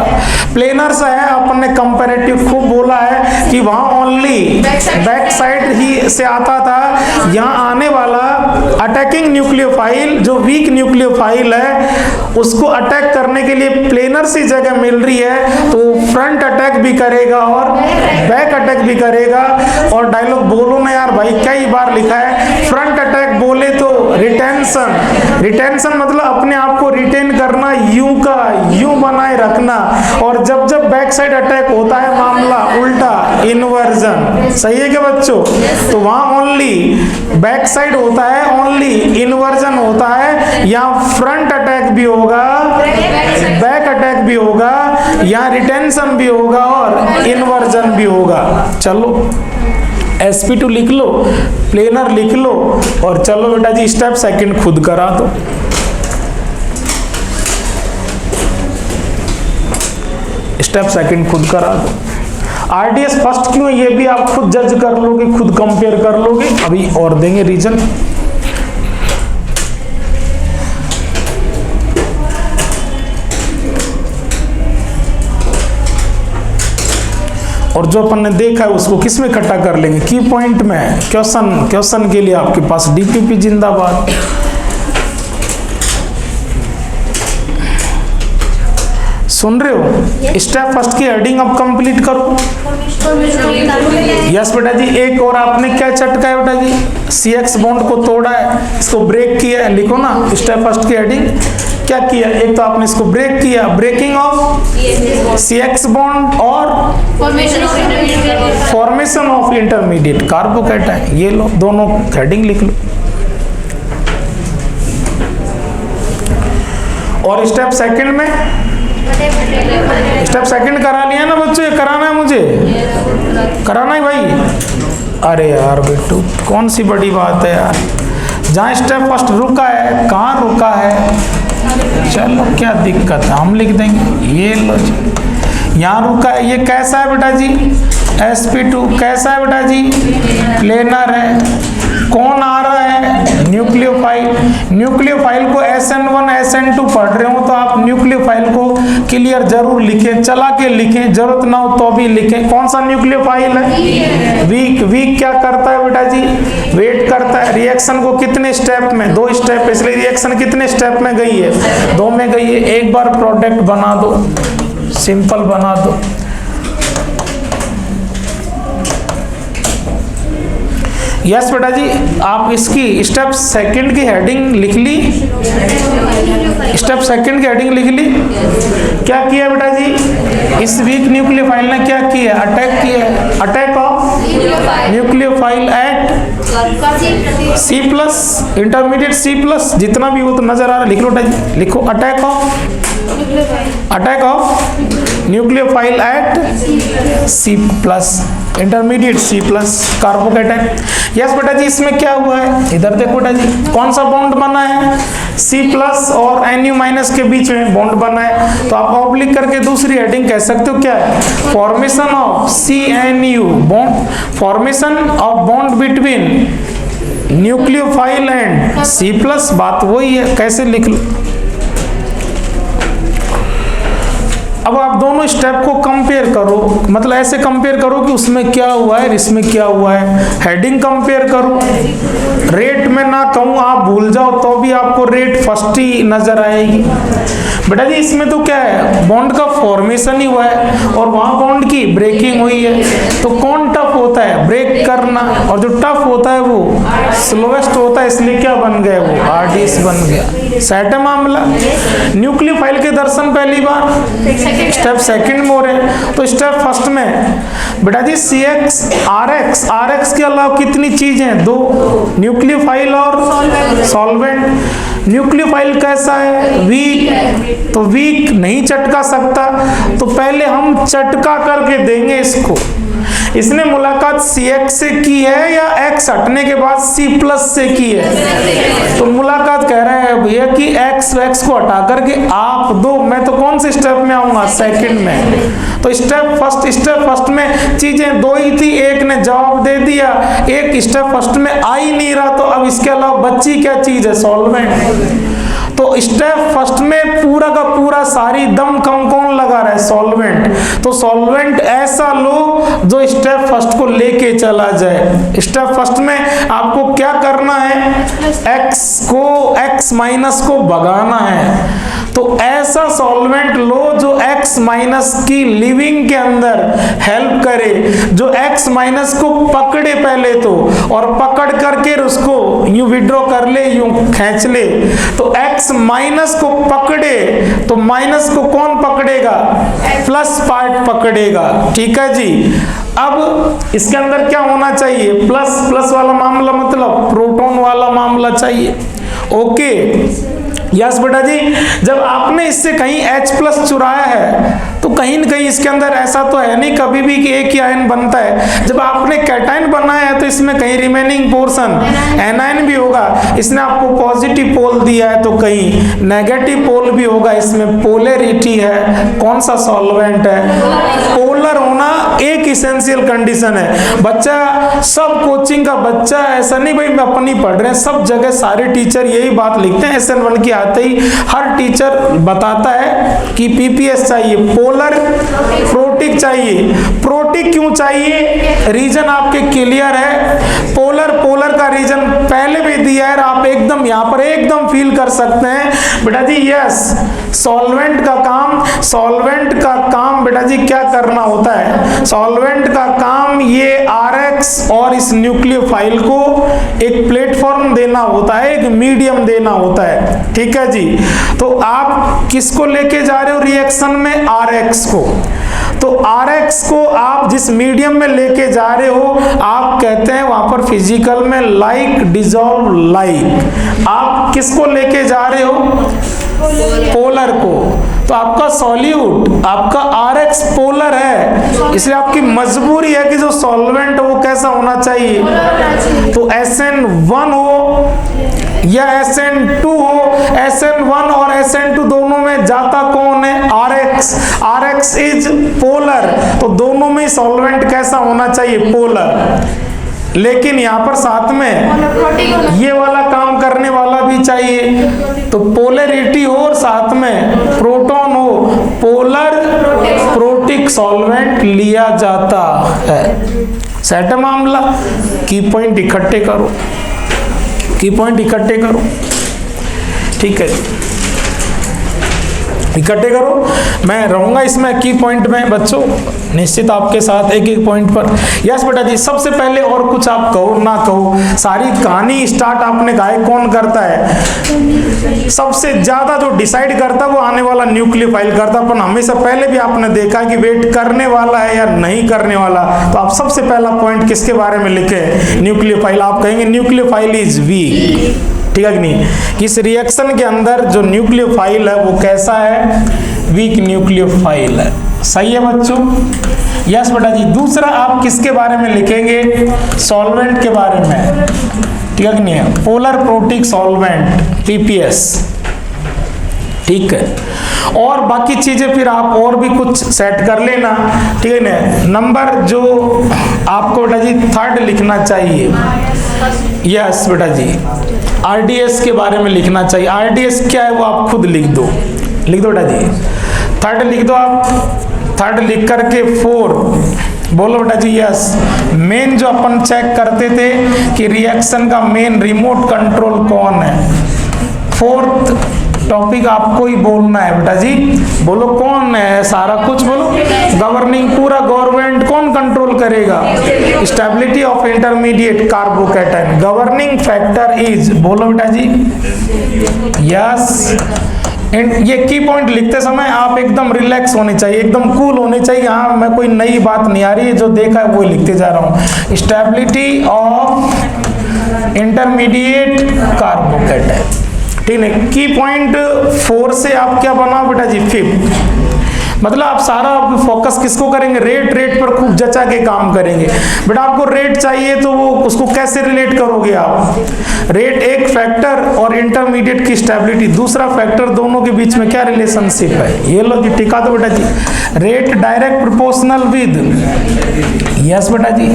प्लेनर सा है। अपन ने कंपैरेटिव खूब बोला है कि वहां ओनली बैक साइड ही से आता था। यहाँ आने वाला अटैकिंग न्यूक्लियोफाइल, जो वीक न्यूक्लियोफाइल है, उसको अटैक करने के लिए प्लेनर सी जगह मिल रही है, तो फ्रंट अटैक भी करेगा और बैक अटैक भी करेगा। और डायलॉग बोलो ना यार भाई, कई बार लिखा है। फ्रंट अटैक बोले तो रिटेंशन, रिटेंशन मतलब अपने आप को रिटेन करना, यूं का यूं बनाए रखना। और जब जब बैक साइड अटैक होता है मामला उल्टा, इन्वर्जन। सही है क्या बच्चों? तो वहां ओनली बैक साइड होता है, ओनली इन्वर्जन होता है। या फ्रंट अटैक भी होगा, बैक अटैक भी होगा, या रिटेंशन भी होगा और इन्वर्जन भी होगा। चलो sp2 लिख लो, प्लेनर लिख लो, और चलो बेटा जी स्टेप सेकंड खुद करा दो। स्टेप सेकंड खुद करा दो। आरडीएस फर्स्ट क्यों है ये भी आप खुद जज कर लोगे, खुद कंपेयर कर लोगे। अभी और देंगे रीजन। और जो अपन ने देखा है उसको किस में इकट्ठा कर लेंगे, की पॉइंट में। क्वेश्चन, क्वेश्चन के लिए आपके पास डीपीपी जिंदाबाद। सुन रहे हो? स्टेप फर्स्ट की हेडिंग अब कंप्लीट करो। यस बेटा जी, एक और आपने क्या चटका है बेटा जी, CX बॉन्ड को तोड़ा है, इसको ब्रेक किया है। लिखो ना स्टेप फर्स्ट की हेडिंग क्या किया। एक तो आपने इसको ब्रेक किया, ब्रेकिंग ऑफ CX बॉन्ड और फॉर्मेशन ऑफ इंटरमीडिएट कार्बोकैटायन। ये लो दोनों हेडिंग लिख लो। और स्टेप सेकंड में, स्टेप सेकंड करा लिया ना बच्चों, ये कराना है मुझे, कराना है भाई। अरे यार बेटू कौन सी बड़ी बात है यार, जहाँ स्टेप फर्स्ट रुका है, कहाँ रुका है, चलो क्या दिक्कत है, हम लिख देंगे, ये लो जी यहाँ रुका है। ये कैसा है बेटा जी, sp2 कैसा है बेटा जी, प्लेनर है। कौन आ रहा है, न्यूक्लियोफाइल। न्यूक्लियोफाइल को SN1 SN2 पढ़ रहे हो तो आप न्यूक्लियोफाइल को क्लियर जरूर लिखें, चला के लिखें, जरूरत ना हो तो भी लिखें। कौन सा न्यूक्लियोफाइल है, वीक। वीक क्या करता है बेटा जी, वेट करता है। रिएक्शन को कितने स्टेप में, 2 स्टेप, इसलिए रिएक्शन कितने स्टेप में गई है, 2 में गई है। एक बार प्रोडक्ट बना दो, सिंपल बना दो। यस बेटा जी, आप इसकी स्टेप सेकंड की हेडिंग लिख ली, स्टेप सेकंड की हेडिंग लिख ली। क्या किया बेटा जी, इस वीक न्यूक्लियोफाइल ने क्या किया, अटैक किया, attack of nucleophile at C+, intermediate C+, जितना भी हो तो नजर आ रहा है, लिख लो बेटा जी, लिखो attack of nucleophile at C+, intermediate C+, carbocation. Yes बेटा जी, इसमें क्या हुआ है, इधर देखो बेटा जी, कौन सा बॉन्ड बना है, C+ और Nu- के बीच में बॉन्ड बना है। तो आप ऑब्लिक करके दूसरी हेडिंग कह सकते हो, क्या है, formation of CNU bond, formation of bond between nucleophile and C+, बात वही है, कैसे लिख लो। अब आप दोनों स्टेप को कंपेयर करो, मतलब ऐसे कंपेयर करो कि उसमें क्या हुआ है, इसमें क्या हुआ है, हेडिंग कंपेयर करो। रेट में ना कहूँ, आप भूल जाओ तो भी आपको रेट फर्स्ट ही नजर आएगी। बेटा जी इसमें तो क्या है, बॉन्ड का फॉर्मेशन ही हुआ है और वहां बॉन्ड की ब्रेकिंग हुई है। तो कौन टफ होता है, ब्रेक करना, और जो टफ होता है वो स्लोएस्ट होता है, इसलिए क्या बन गया, वो RDS बन गया। सेट है मामला। न्यूक्लियोफाइल के दर्शन पहली बार स्टेप सेकंड में हो रहे हैं। तो स्टेप फर्स्ट में बेटा जी CX RX के अलावा कितनी चीजें, 2, न्यूक्लियोफाइल और सॉल्वेंट। न्यूक्लियोफाइल कैसा है, वीक, तो वीक नहीं चटका सकता, तो पहले हम चटका करके देंगे इसको। इसने मुलाकात CX से की है या X हटने के बाद C+ से की है, तो मुलाकात कह रहा है भैया कि X को हटा करके आप दो। मैं तो कौन से स्टेप में आऊंगा, सेकंड में। तो स्टेप फर्स्ट में चीजें 2 ही थी, एक ने जवाब दे दिया, एक स्टेप फर्स्ट में आ ही नहीं रहा, तो अब इसके अलावा बच्ची क्या चीज है, सॉल्वेंट। तो स्टेप फर्स्ट में पूरा का पूरा सारी दम कम कौन लगा रहा है, सॉल्वेंट। तो सॉल्वेंट ऐसा लो जो स्टेप फर्स्ट को लेके चला जाए। स्टेप फर्स्ट में आपको क्या करना है, X- को भगाना है। तो ऐसा सॉल्वेंट लो जो X- की लिविंग के अंदर हेल्प करे, जो X- को पकड़े पहले तो, और पकड़ करके उसको यूं विड्रॉ कर ले, यूं खींच ले। तो X- को पकड़े तो माइनस को कौन पकड़ेगा, प्लस पार्ट पकड़ेगा। ठीक है जी। अब इसके अंदर क्या होना चाहिए, प्लस वाला मामला, मतलब प्रोटॉन वाला मामला चाहिए। ओके यस बेटा जी, जब आपने इससे कहीं H+ चुराया है तो कहीं न कहीं इसके अंदर ऐसा तो है नहीं कभी भी कि एक ही आयन बनता है। जब आपने कैटायन बनाया है तो इसमें कहीं रिमेनिंग पोर्शन एनायन भी होगा। इसने आपको पॉजिटिव पोल दिया है तो कहीं नेगेटिव पोल भी होगा। इसमें पोलैरिटी है। कौन सा सॉल्वेंट है, पोलर होना एक इसेंशियल कंडीशन है। बच्चा सब कोचिंग का बच्चा ऐसा नहीं भाई मैं अपनी पढ़ रहे हैं, सब जगह सारे टीचर यही बात लिखते हैं। SN1 की आते ही हर टीचर बताता है कि PPS चाहिए, पोलर प्रोटिक चाहिए। प्रोटिक क्यों चाहिए, रीजन आपके क्लियर है। पोलर का रीजन पहले भी दिया है, आप एकदम यहाँ पर एकदम फील कर सकते हैं बेटा जी। यस, सॉल्वेंट का काम बेटा जी क्या करना होता है, सॉल्वेंट का काम ये RX और इस न्यूक्लियोफाइल को एक प्लेटफॉर्म देना होता है, एक मीडियम देना होता है। ठीक है जी। तो आप किसको लेके जा रहे हो रिएक्शन में, RX को। तो RX को आप जिस मीडियम में लेके जा रहे हो, आप कहते हैं वहां पर फिजिकल में लाइक डिसॉल्व लाइक। आप किसको लेके जा रहे हो, पोलर को। तो आपका सॉल्यूट आपका RX पोलर है, इसलिए आपकी मजबूरी है कि जो सॉल्वेंट वो कैसा होना चाहिए, तो SN1 हो या SN2 हो। SN1 और SN2 दोनों में जाता कौन है, RX इज पोलर, तो दोनों में सॉल्वेंट कैसा होना चाहिए, पोलर। लेकिन यहाँ पर साथ में ये वाला काम करने वाला भी चाहिए, तो पोलैरिटी हो और साथ में प्रोटॉन हो, पोलर प्रोटिक सॉल्वेंट लिया जाता है। सेट है मामला। की पॉइंट इकट्ठे करो, की पॉइंट इकट्ठे करो, ठीक है, इकट्ठे करो। मैं रहूंगा इसमें की पॉइंट में बच्चों, निश्चित आपके साथ एक एक पॉइंट पर। यस बेटा जी, सबसे पहले और कुछ आप कहो ना कहो, सारी कहानी स्टार्ट आपने कहा है कौन करता है, सबसे ज्यादा जो डिसाइड करता है वो आने वाला न्यूक्लियोफाइल करता है। पर हमेशा पहले भी आपने देखा कि वेट करने वाला है या नहीं करने वाला, तो आप सबसे पहला पॉइंट किसके बारे में लिखे, न्यूक्लियोफाइल। आप कहेंगे न्यूक्लियोफाइल इज वीक, ठीक है कि नहीं, इस रिएक्शन के अंदर जो न्यूक्लियोफाइल है वो कैसा है, वीक न्यूक्लियोफाइल है। सही है बच्चों। यस बेटा जी। दूसरा आप किसके बारे में लिखेंगे, सॉल्वेंट के बारे में, ठीक है कि नहीं, पोलर प्रोटिक सॉल्वेंट PPS, ठीक है। और बाकी चीजें फिर आप और भी कुछ सेट कर लेना, ठीक है ना। नंबर जो आपको बेटा जी थर्ड लिखना चाहिए, यस बेटा जी, RDS के बारे में लिखना चाहिए। RDS क्या है वो आप खुद लिख दो, लिख दो बेटा जी, थर्ड लिख दो आप। थर्ड लिख करके 4 बोलो बेटा जी। यस, मेन जो अपन चेक करते थे कि रिएक्शन का मेन रिमोट कंट्रोल कौन है, 4th टॉपिक आपको ही बोलना है बेटा जी। बोलो कौन है, सारा कुछ बोलो। गवर्निंग, पूरा गवर्नमेंट कौन कंट्रोल करेगा, stability of intermediate carbocation. Governing factor is, बोलो बेटा जी। यस, ये की पॉइंट लिखते समय आप एकदम रिलैक्स होने चाहिए, एकदम कूल होने चाहिए। हाँ, मैं कोई नई बात नहीं आ रही है, जो देखा है वो लिखते जा रहा हूँ। स्टेबिलिटी ऑफ इंटरमीडिएट कार्बोकैटायन, ठीक है। की पॉइंट 4 से आप क्या बनाओ बेटा जी, 5th। मतलब आप सारा फोकस किसको करेंगे, रेट पर खूब जचा के काम करेंगे। बेटा आपको रेट चाहिए तो वो उसको कैसे रिलेट करोगे आप, रेट एक फैक्टर और इंटरमीडिएट की स्टेबिलिटी दूसरा फैक्टर, दोनों के बीच में क्या रिलेशनशिप है, ये लो जी टिका दो बेटा जी। Rate direct proportional with, yes बेटा जी,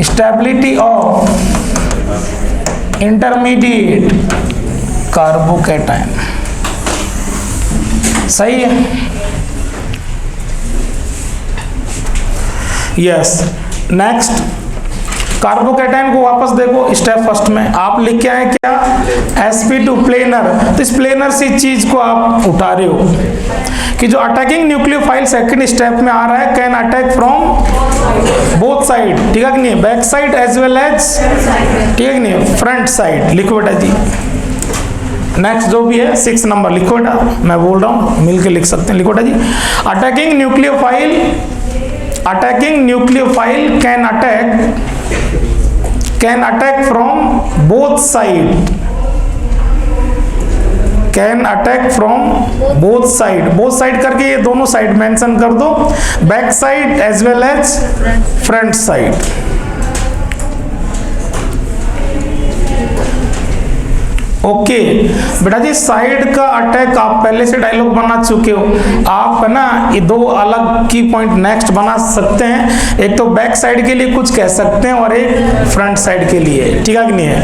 स्टेबिलिटी ऑफ इंटरमीडिएट कार्बोकैटायन। सही है। यस, नेक्स्ट कार्बोकैटायन को वापस देखो, स्टेप फर्स्ट में आप लिख के आए क्या, sp2 प्लेनर। तो इस प्लेनर से चीज को आप उठा रहे हो कि जो अटैकिंग न्यूक्लियोफाइल सेकंड स्टेप में आ रहा है, can attack from both side, ठीक है कि नहीं, back side as well as, ठीक है कि नहीं, फ्रंट साइड। लिखो बेटा जी। नेक्स्ट जो भी है 6 नंबर लिखो बेटा, मैं बोल रहा हूँ मिलके लिख सकते हैं। लिखो बेटा जी, attacking nucleophile can attack from both side, can attack from both side. Both side करके ये दोनों साइड मेंशन कर दो, back side as well as front side. Okay बेटा जी, साइड का अटैक आप पहले से डायलॉग बना चुके हो। आप है ना ये 2 अलग की पॉइंट नेक्स्ट बना सकते हैं, एक तो बैक साइड के लिए कुछ कह सकते हैं और एक फ्रंट साइड के लिए, ठीक है कि नहीं है,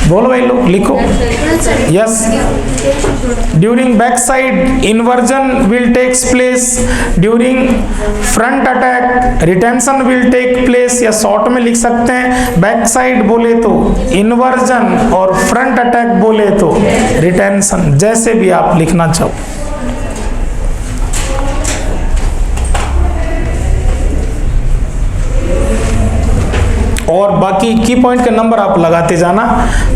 बोलो भाई लोग लिखो। Yes, during back side inversion will takes place, during front attack retention will take place, या शॉर्ट में लिख सकते हैं बैक साइड बोले तो इन्वर्जन और फ्रंट अटैक बोले तो रिटेंशन, जैसे भी आप लिखना चाहो। और बाकी की पॉइंट के नंबर आप लगाते जाना,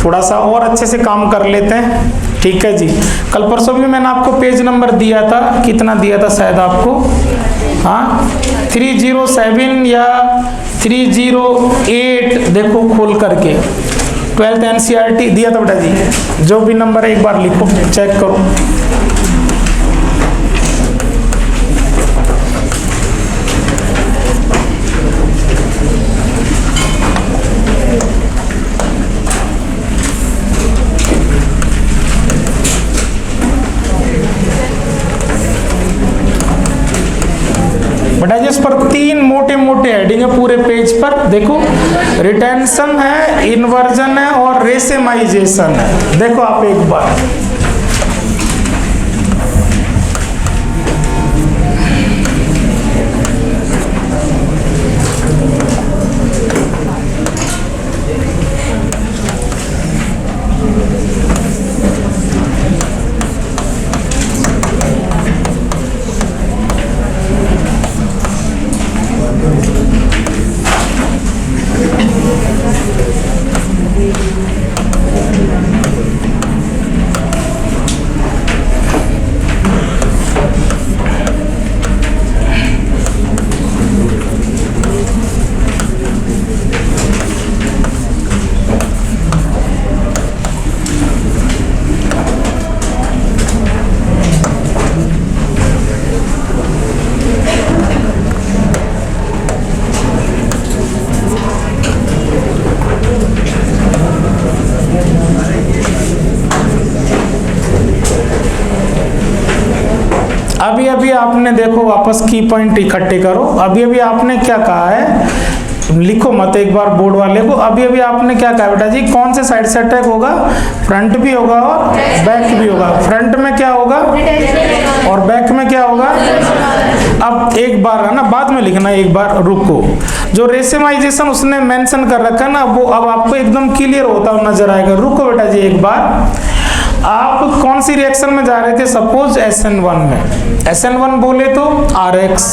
थोड़ा सा और अच्छे से काम कर लेते हैं, ठीक है जी। कल परसों भी मैंने आपको पेज नंबर दिया था, कितना दिया था शायद आपको, हाँ 307 या 308, देखो खोल करके 12th NCERT दिया था बेटा जी, जो भी नंबर है एक बार लिखो, चेक करो। बेटा जी इस पर 3 मोटे मोटे हेडिंग है पूरे पेज पर, देखो रिटेंशन है, इन्वर्जन है और रेसेमाइजेशन है। देखो आप एक बार, अभी अभी आपने देखो वापस की पॉइंट इकट्ठे करो। अभी अभी आपने क्या कहा है, लिखो मत एक बार बोर्ड वाले को। अभी अभी आपने क्या कहा बेटा जी, कौन से साइड से अटैक होगा, फ्रंट भी होगा और बैक भी होगा। फ्रंट में क्या होगा और बैक में क्या होगा। अब एक बार है ना, बाद में लिखना, एक बार रुको। जो रेसेमाइजेशन उसने मेंशन कर रखा है ना, वो अब आपको एकदम क्लियर होता हुआ नजर आएगा। रुको बेटा जी एक बार, आप कौन सी रिएक्शन में जा रहे थे, सपोज SN1 में। SN1 बोले तो RX,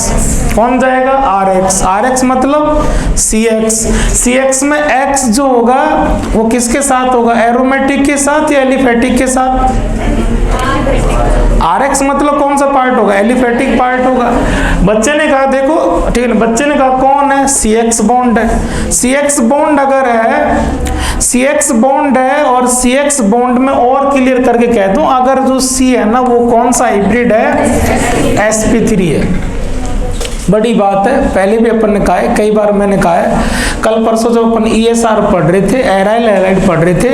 कौन जाएगा RX। RX मतलब CX। CX में X जो होगा वो किसके साथ होगा, एरोमेटिक के साथ या एलिफेटिक के साथ। RX मतलब कौन सा पार्ट होगा, एलिफेटिक पार्ट होगा। बच्चे ने कहा देखो, ठीक है, बच्चे ने कहा कौन है, CX बॉन्ड है। CX बॉन्ड अगर है, CX बॉन्ड है और CX बॉन्ड में और क्लियर करके कह दूं, अगर जो C है ना वो कौन सा हाइब्रिड है, sp3 है। बड़ी बात है, पहले भी अपन ने कहा है, कई बार मैंने कहा है। कल परसों जब अपन ESR पढ़ रहे थे, एराइल हैलाइड पढ़ रहे थे,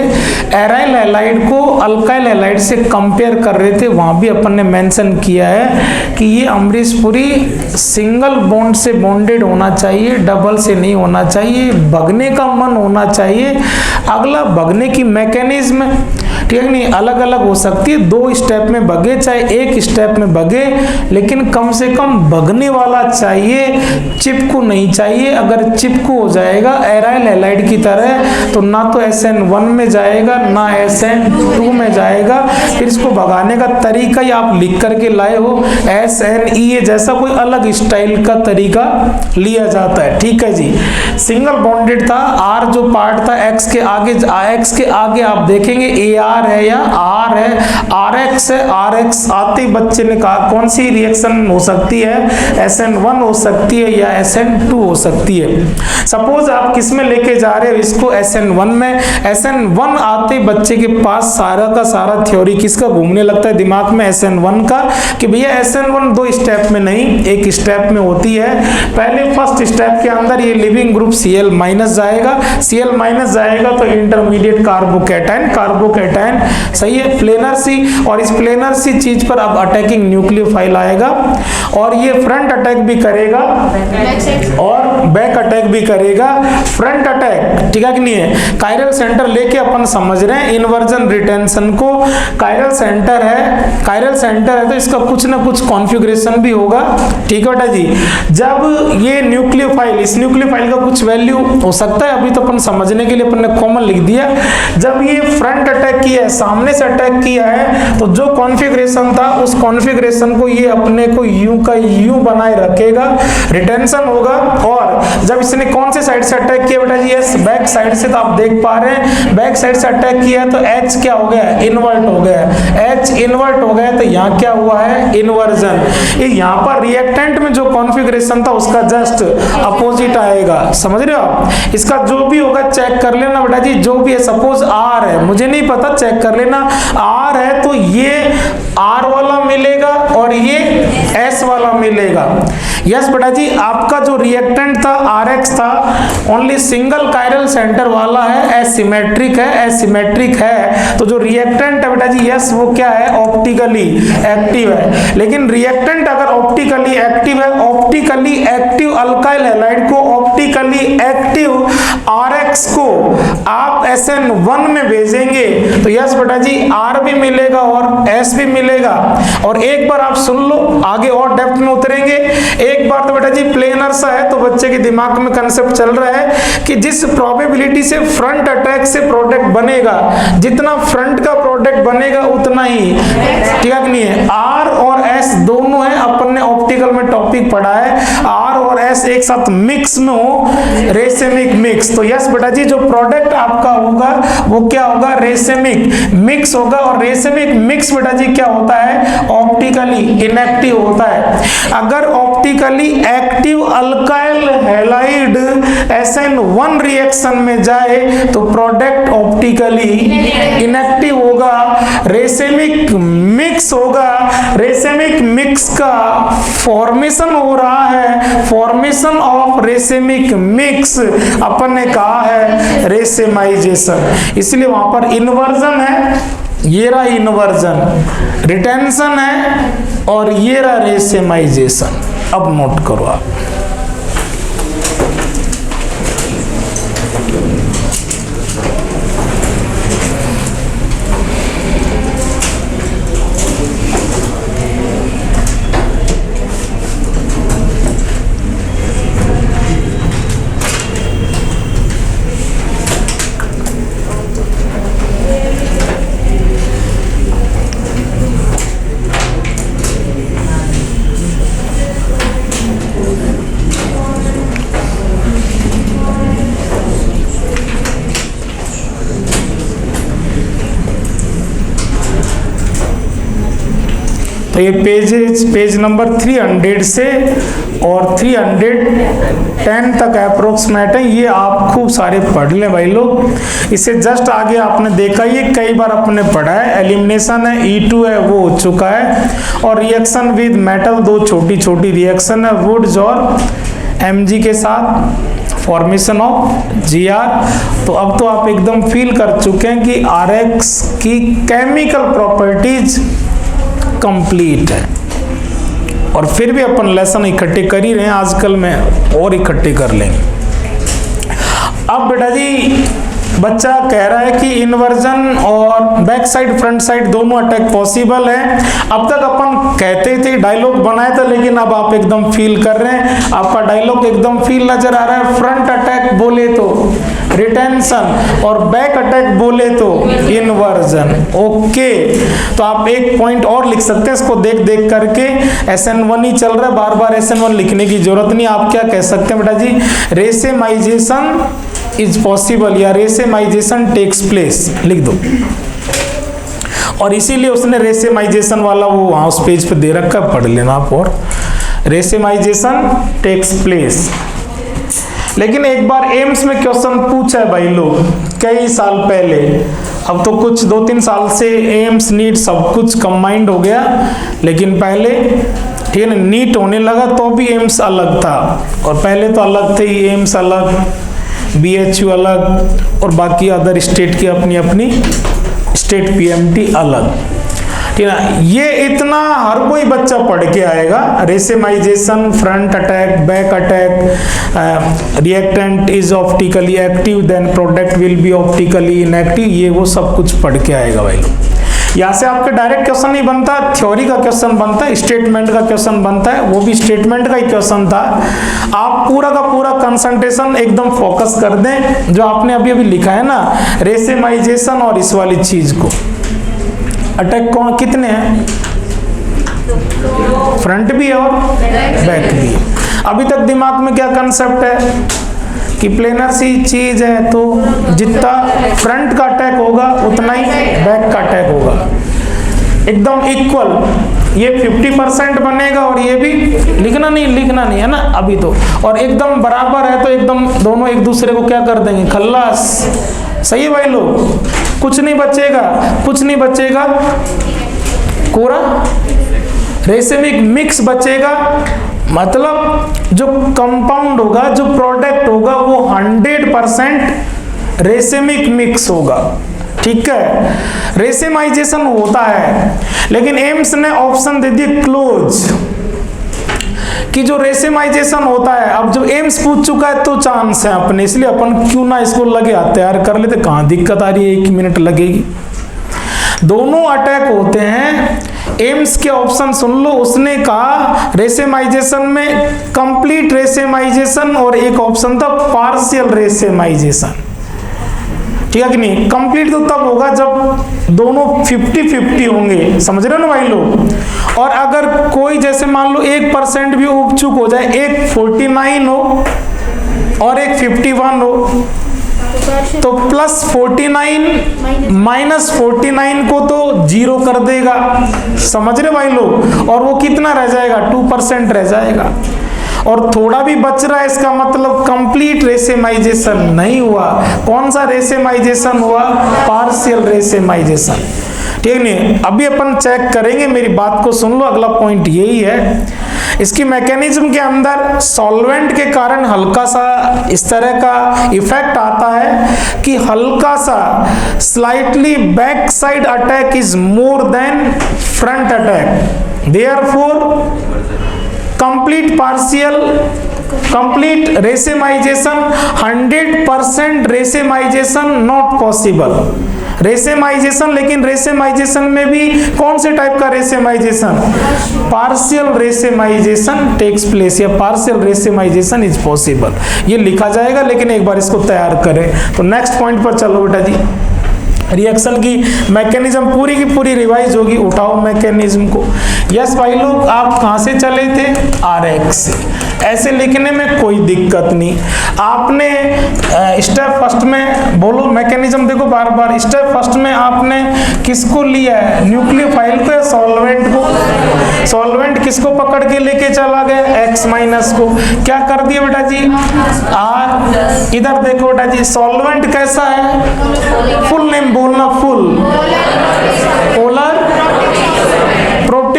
एराइल हैलाइड को अल्काइल हैलाइड से कंपेयर कर रहे थे, वहां भी अपन ने मेंशन किया है कि ये अमरीशपुरी सिंगल बॉन्ड से बॉन्डेड होना चाहिए, डबल से नहीं होना चाहिए, भगने का मन होना चाहिए। अगला भगने की मैकेनिज्म, ठीक है नहीं, अलग अलग हो सकती है, 2 स्टेप में भगे चाहे 1 स्टेप में भगे, लेकिन कम से कम भगने वाला चाहिए, चिपकू नहीं चाहिए। अगर चिपकू हो जाएगा एराइल हैलाइड की तरह तो ना तो SN1 में जाएगा ना SN2 में जाएगा। फिर इसको भगाने का तरीका ही आप लिख करके लाए हो, SNE जैसा कोई अलग स्टाइल का तरीका लिया जाता है, ठीक है जी। सिंगल बॉन्डेड था, R जो पार्ट था X के आगे आप देखेंगे AR है या R है, RX है। RX आते ही बच्चे ने कहा कौन सी रिएक्शन हो सकती है, SN1 हो सकती है या SN2 हो सकती है। सपोज आप किस में लेके जा रहे हो इसको, SN1 में। SN1 आते बच्चे के पास सारा का सारा थ्योरी किसका घूमने लगता है दिमाग में, SN1 का, कि भैया SN1 2 स्टेप में नहीं 1 स्टेप में होती है। पहले फर्स्ट स्टेप के अंदर ये लिविंग ग्रुप Cl माइनस जाएगा, Cl माइनस जाएगा तो इंटरमीडिएट कार्बोकैटायन, सही है, प्लेनर C। और इस प्लेनर C चीज पर अब अटैकिंग न्यूक्लियोफाइल आएगा और ये फ्रंट अटैक भी करेगा और बैक अटैक भी करेगा। फ्रंट अटैक, ठीक है कि नहीं है, कायरल सेंटर लेके अपन समझ रहे हैं इन्वर्जन रिटेंशन को। कायरल सेंटर है तो इसका कुछ ना कुछ कॉन्फ़िगरेशन भी होगा, ठीक है बेटा जी। जब ये न्यूक्लियोफाइल, इस न्यूक्लियोफाइल का कुछ वैल्यू हो सकता है, अभी तो अपन समझने के लिए अपन ने कॉमन लिख दिया। जब ये फ्रंट अटैक की किया है, सामने से अटैक किया है, तो जो कॉन्फ़िगरेशन था उस कॉन्फ़िगरेशन को ये अपने को यूं का यूं बनाए रखेगा, रिटेंशन होगा। और जब इसने कौन से साइड से अटैक किया बेटा जी, यस बैक साइड से, तो आप देख पा रहे हैं बैक साइड से अटैक किया है तो H क्या हो गया, इन्वर्ट हो गया। H इन्वर्ट हो गया तो यहाँ क्या हुआ है, इन्वर्जन। यहाँ पर रिएक्टेंट में जो कॉन्फ़िगरेशन था उसका जस्ट अपोजिट आएगा, समझ रहे हो आप। इसका जो भी होगा चेक कर लेना बेटा जी, जो भी है, सपोज R है, मुझे नहीं पता, चेक कर लेना। R है तो ये R वाला मिलेगा और ये S वाला मिलेगा। यस बेटा जी, आपका जो रिएक्टेंट था RX था ओनली सिंगल कायरल सेंटर वाला है, एसिमेट्रिक है, एसिमेट्रिक है, तो जो रिएक्टेंट है बेटा जी यस वो क्या है, ऑप्टिकली एक्टिव है। लेकिन रिएक्टेंट अगर ऑप्टिकली एक्टिव है, ऑप्टिकली एक्टिव अल्काइल हैलाइड को ऑप्टिकली एक्टिव RX को आप SN1 में भेजेंगे तो यस बेटा जी R भी मिलेगा और S भी मिलेगा। और एक बार आप सुन लो, आगे और डेप्थ में उतरेंगे। एक बार तो बेटा जी प्लेनर सा है तो बच्चे के दिमाग में कंसेप्ट चल रहा है कि जिस प्रोबेबिलिटी से फ्रंट अटैक से प्रोडक्ट बनेगा, जितना फ्रंट का प्रोडक्ट बनेगा उतना ही, ठीक है नहीं है। R और S दोनों है, अपन ने ऑप्टिकल में टॉपिक पढ़ा है, R और S एक साथ मिक्स में हो, रेसेमिक मिक्स। तो यस बेटा जी जो प्रोडक्ट आपका होगा वो क्या होगा, रेसेमिक मिक्स होगा। और रेसेमिक मिक्स बेटा जी क्या होता है, ऑप्टिकली इनएक्टिव होता है। अगर optically active alkyl halide SN1 reaction में जाए तो प्रोडक्ट ऑप्टिकली इनएक्टिव होगा, रेसेमिक मिक्स होगा। रेसेमिक मिक्स का फॉर्मेशन हो रहा है, फॉर्मेशन ऑफ रेसेमिक मिक्स अपन ने कहा है रेसेमाइजेशन, इसलिए वहां पर इन्वर्जन है, ये रहा इन्वर्जन, रिटेंशन है और ये रहा रेसेमाइजेशन। अब नोट करो आप, तो ये पेज नंबर 300 से और 310 तक अप्रोक्सीमेट है, ये आप खूब सारे पढ़ लें भाई लोग। इससे जस्ट आगे आपने देखा, ये कई बार अपने पढ़ा है, एलिमिनेशन है, E2 है वो हो चुका है, और रिएक्शन विद मेटल दो छोटी छोटी रिएक्शन है, वुड्स और Mg के साथ, फॉर्मेशन ऑफ Gr। तो अब तो आप एकदम फील कर चुके हैं कि RX की केमिकल प्रॉपर्टीज कंप्लीट है। और फिर भी अपन लेसन इकट्ठे कर ही रहे हैं, आजकल में और इकट्ठे कर लेंगे। अब बेटा जी बच्चा कह रहा है कि इन्वर्जन और बैक साइड फ्रंट साइड दोनों अटैक पॉसिबल है। अब तक अपन कहते थे, डायलॉग बनाया था, लेकिन अब आप एकदम फील कर रहे हैं, आपका डायलॉग एकदम फील नजर आ रहा है। फ्रंट अटैक बोले तो रिटेंशन और बैक अटैक बोले तो इन्वर्जन। ओके, तो आप एक पॉइंट और लिख सकते हैं इसको देख देख करके। SN1 ही चल रहा है, बार बार SN1 लिखने की जरूरत नहीं। आप क्या कह सकते हैं बेटा जी, रेसेमाइजेशन इज पॉसिबल या रेसेमाइजेशन टेक्स प्लेस लिख दो। और इसीलिए उसने रेसेमाइजेशन वाला वो वहां उस पेज पे दे रखा, पढ़ लेना आप। और रेसेमाइजेशन टेक्स प्लेस, लेकिन एक बार एम्स में क्वेश्चन पूछा है भाई लोग कई साल पहले, अब तो कुछ 2-3 साल से एम्स नीट सब कुछ कंबाइंड हो गया, लेकिन पहले ठीक है ना नीट होने लगा तो भी एम्स अलग था, और पहले तो अलग थे ही, एम्स अलग, BHU अलग, और बाकी अदर स्टेट की अपनी अपनी स्टेट PMT अलग, ठीक है। ये इतना हर कोई बच्चा पढ़ के आएगा, racemization, front attack, back attack, reactant is optically active, then product will be optically inactive, ये वो सब कुछ पढ़ के आएगा भाई लोग। यहाँ से आपके डायरेक्ट क्वेश्चन नहीं बनता, थ्योरी का क्वेश्चन बनता है, स्टेटमेंट का क्वेश्चन बनता है, वो भी स्टेटमेंट का ही क्वेश्चन था। आप पूरा का पूरा कंसंट्रेशन एकदम फोकस कर दें जो आपने अभी अभी लिखा है ना, रेसेमाइजेशन और इस वाली चीज को। अटैक कौन कितने हैं, फ्रंट भी और बैक भी। अभी तक दिमाग में क्या कंसेप्ट है कि प्लेनर सी चीज है तो जितना फ्रंट का अटैक होगा उतना ही बैक का अटैक होगा, एकदम इक्वल। ये 50% बनेगा और ये भी लिखना नहीं है ना अभी तो, और एकदम बराबर है तो एकदम दोनों एक दूसरे को क्या कर देंगे, खल्लास। सही है भाई लोग, कुछ नहीं बचेगा, पूरा रेसिमिक मिक्स बचेगा। मतलब जो कंपाउंड होगा, जो प्रोडक्ट होगा वो 100% रेसिमिक मिक्स होगा। ठीक है, रेसिमाइजेशन होता है, लेकिन एम्स ने ऑप्शन दे दिए क्लोज कि जो रेसिमाइजेशन होता है। अब जब एम्स पूछ चुका है तो चांस है अपने, इसलिए अपन क्यों ना इसको लगे हाथ तैयार कर लेते, कहां दिक्कत आ रही है, 1 मिनट लगेगी। दोनों अटैक होते हैं। एम्स के ऑप्शन सुन लो, उसने कहा रेसेमाइजेशन में कंप्लीट रेसेमाइजेशन और एक ऑप्शन था पार्शियल रेसेमाइजेशन। ठीक है कि नहीं, कंप्लीट तो तब होगा जब दोनों 50-50 होंगे, समझ रहे हो ना भाई लोग। और अगर कोई जैसे मान लो 1% भी उप चूक हो जाए, एक 49 हो और एक 51 हो, तो +49 -49 को तो 0 कर देगा, समझ रहे भाई लोग। और वो कितना रह जाएगा, 2% रह जाएगा। और थोड़ा भी बच रहा है, इसका मतलब कंप्लीट रेसेमाइजेशन नहीं हुआ। कौन सा रेसेमाइजेशन हुआ, पार्शियल रेसेमाइजेशन। ठीक नहीं, अभी अपन चेक करेंगे, मेरी बात को सुन लो। अगला पॉइंट यही है, इसकी मैकेनिज्म के अंदर सॉल्वेंट के कारण हल्का सा इस तरह का इफेक्ट आता है कि हल्का सा slightly back side attack is more than front attack, therefore complete racemization 100% racemization not possible. Racemization, लेकिन रेसेमाइजेशन में भी कौन से टाइप का racemization, partial racemization takes place, या पार्शियल रेसेमाइजेशन इज पॉसिबल। ये लिखा जाएगा, लेकिन एक बार इसको तैयार करें। तो नेक्स्ट पॉइंट पर चलो बेटा जी, रिएक्शन की मैकेनिज्म पूरी की पूरी रिवाइज होगी। उठाओ मैकेनिज्म को। यस भाई लोग, आप कहां से चले थे, RX से। ऐसे लिखने में कोई दिक्कत नहीं। आपने स्टेप फर्स्ट में बोलो मैकेनिज्म, देखो बार बार स्टेप फर्स्ट में आपने किसको लिया है, न्यूक्लियोफाइल को, सॉल्वेंट को। सॉल्वेंट किसको पकड़ के लेके चला गया, X- को। क्या कर दिया बेटा जी, R। इधर देखो बेटा जी, सॉल्वेंट कैसा है, फुल नेम बोलना, फुल पोलर।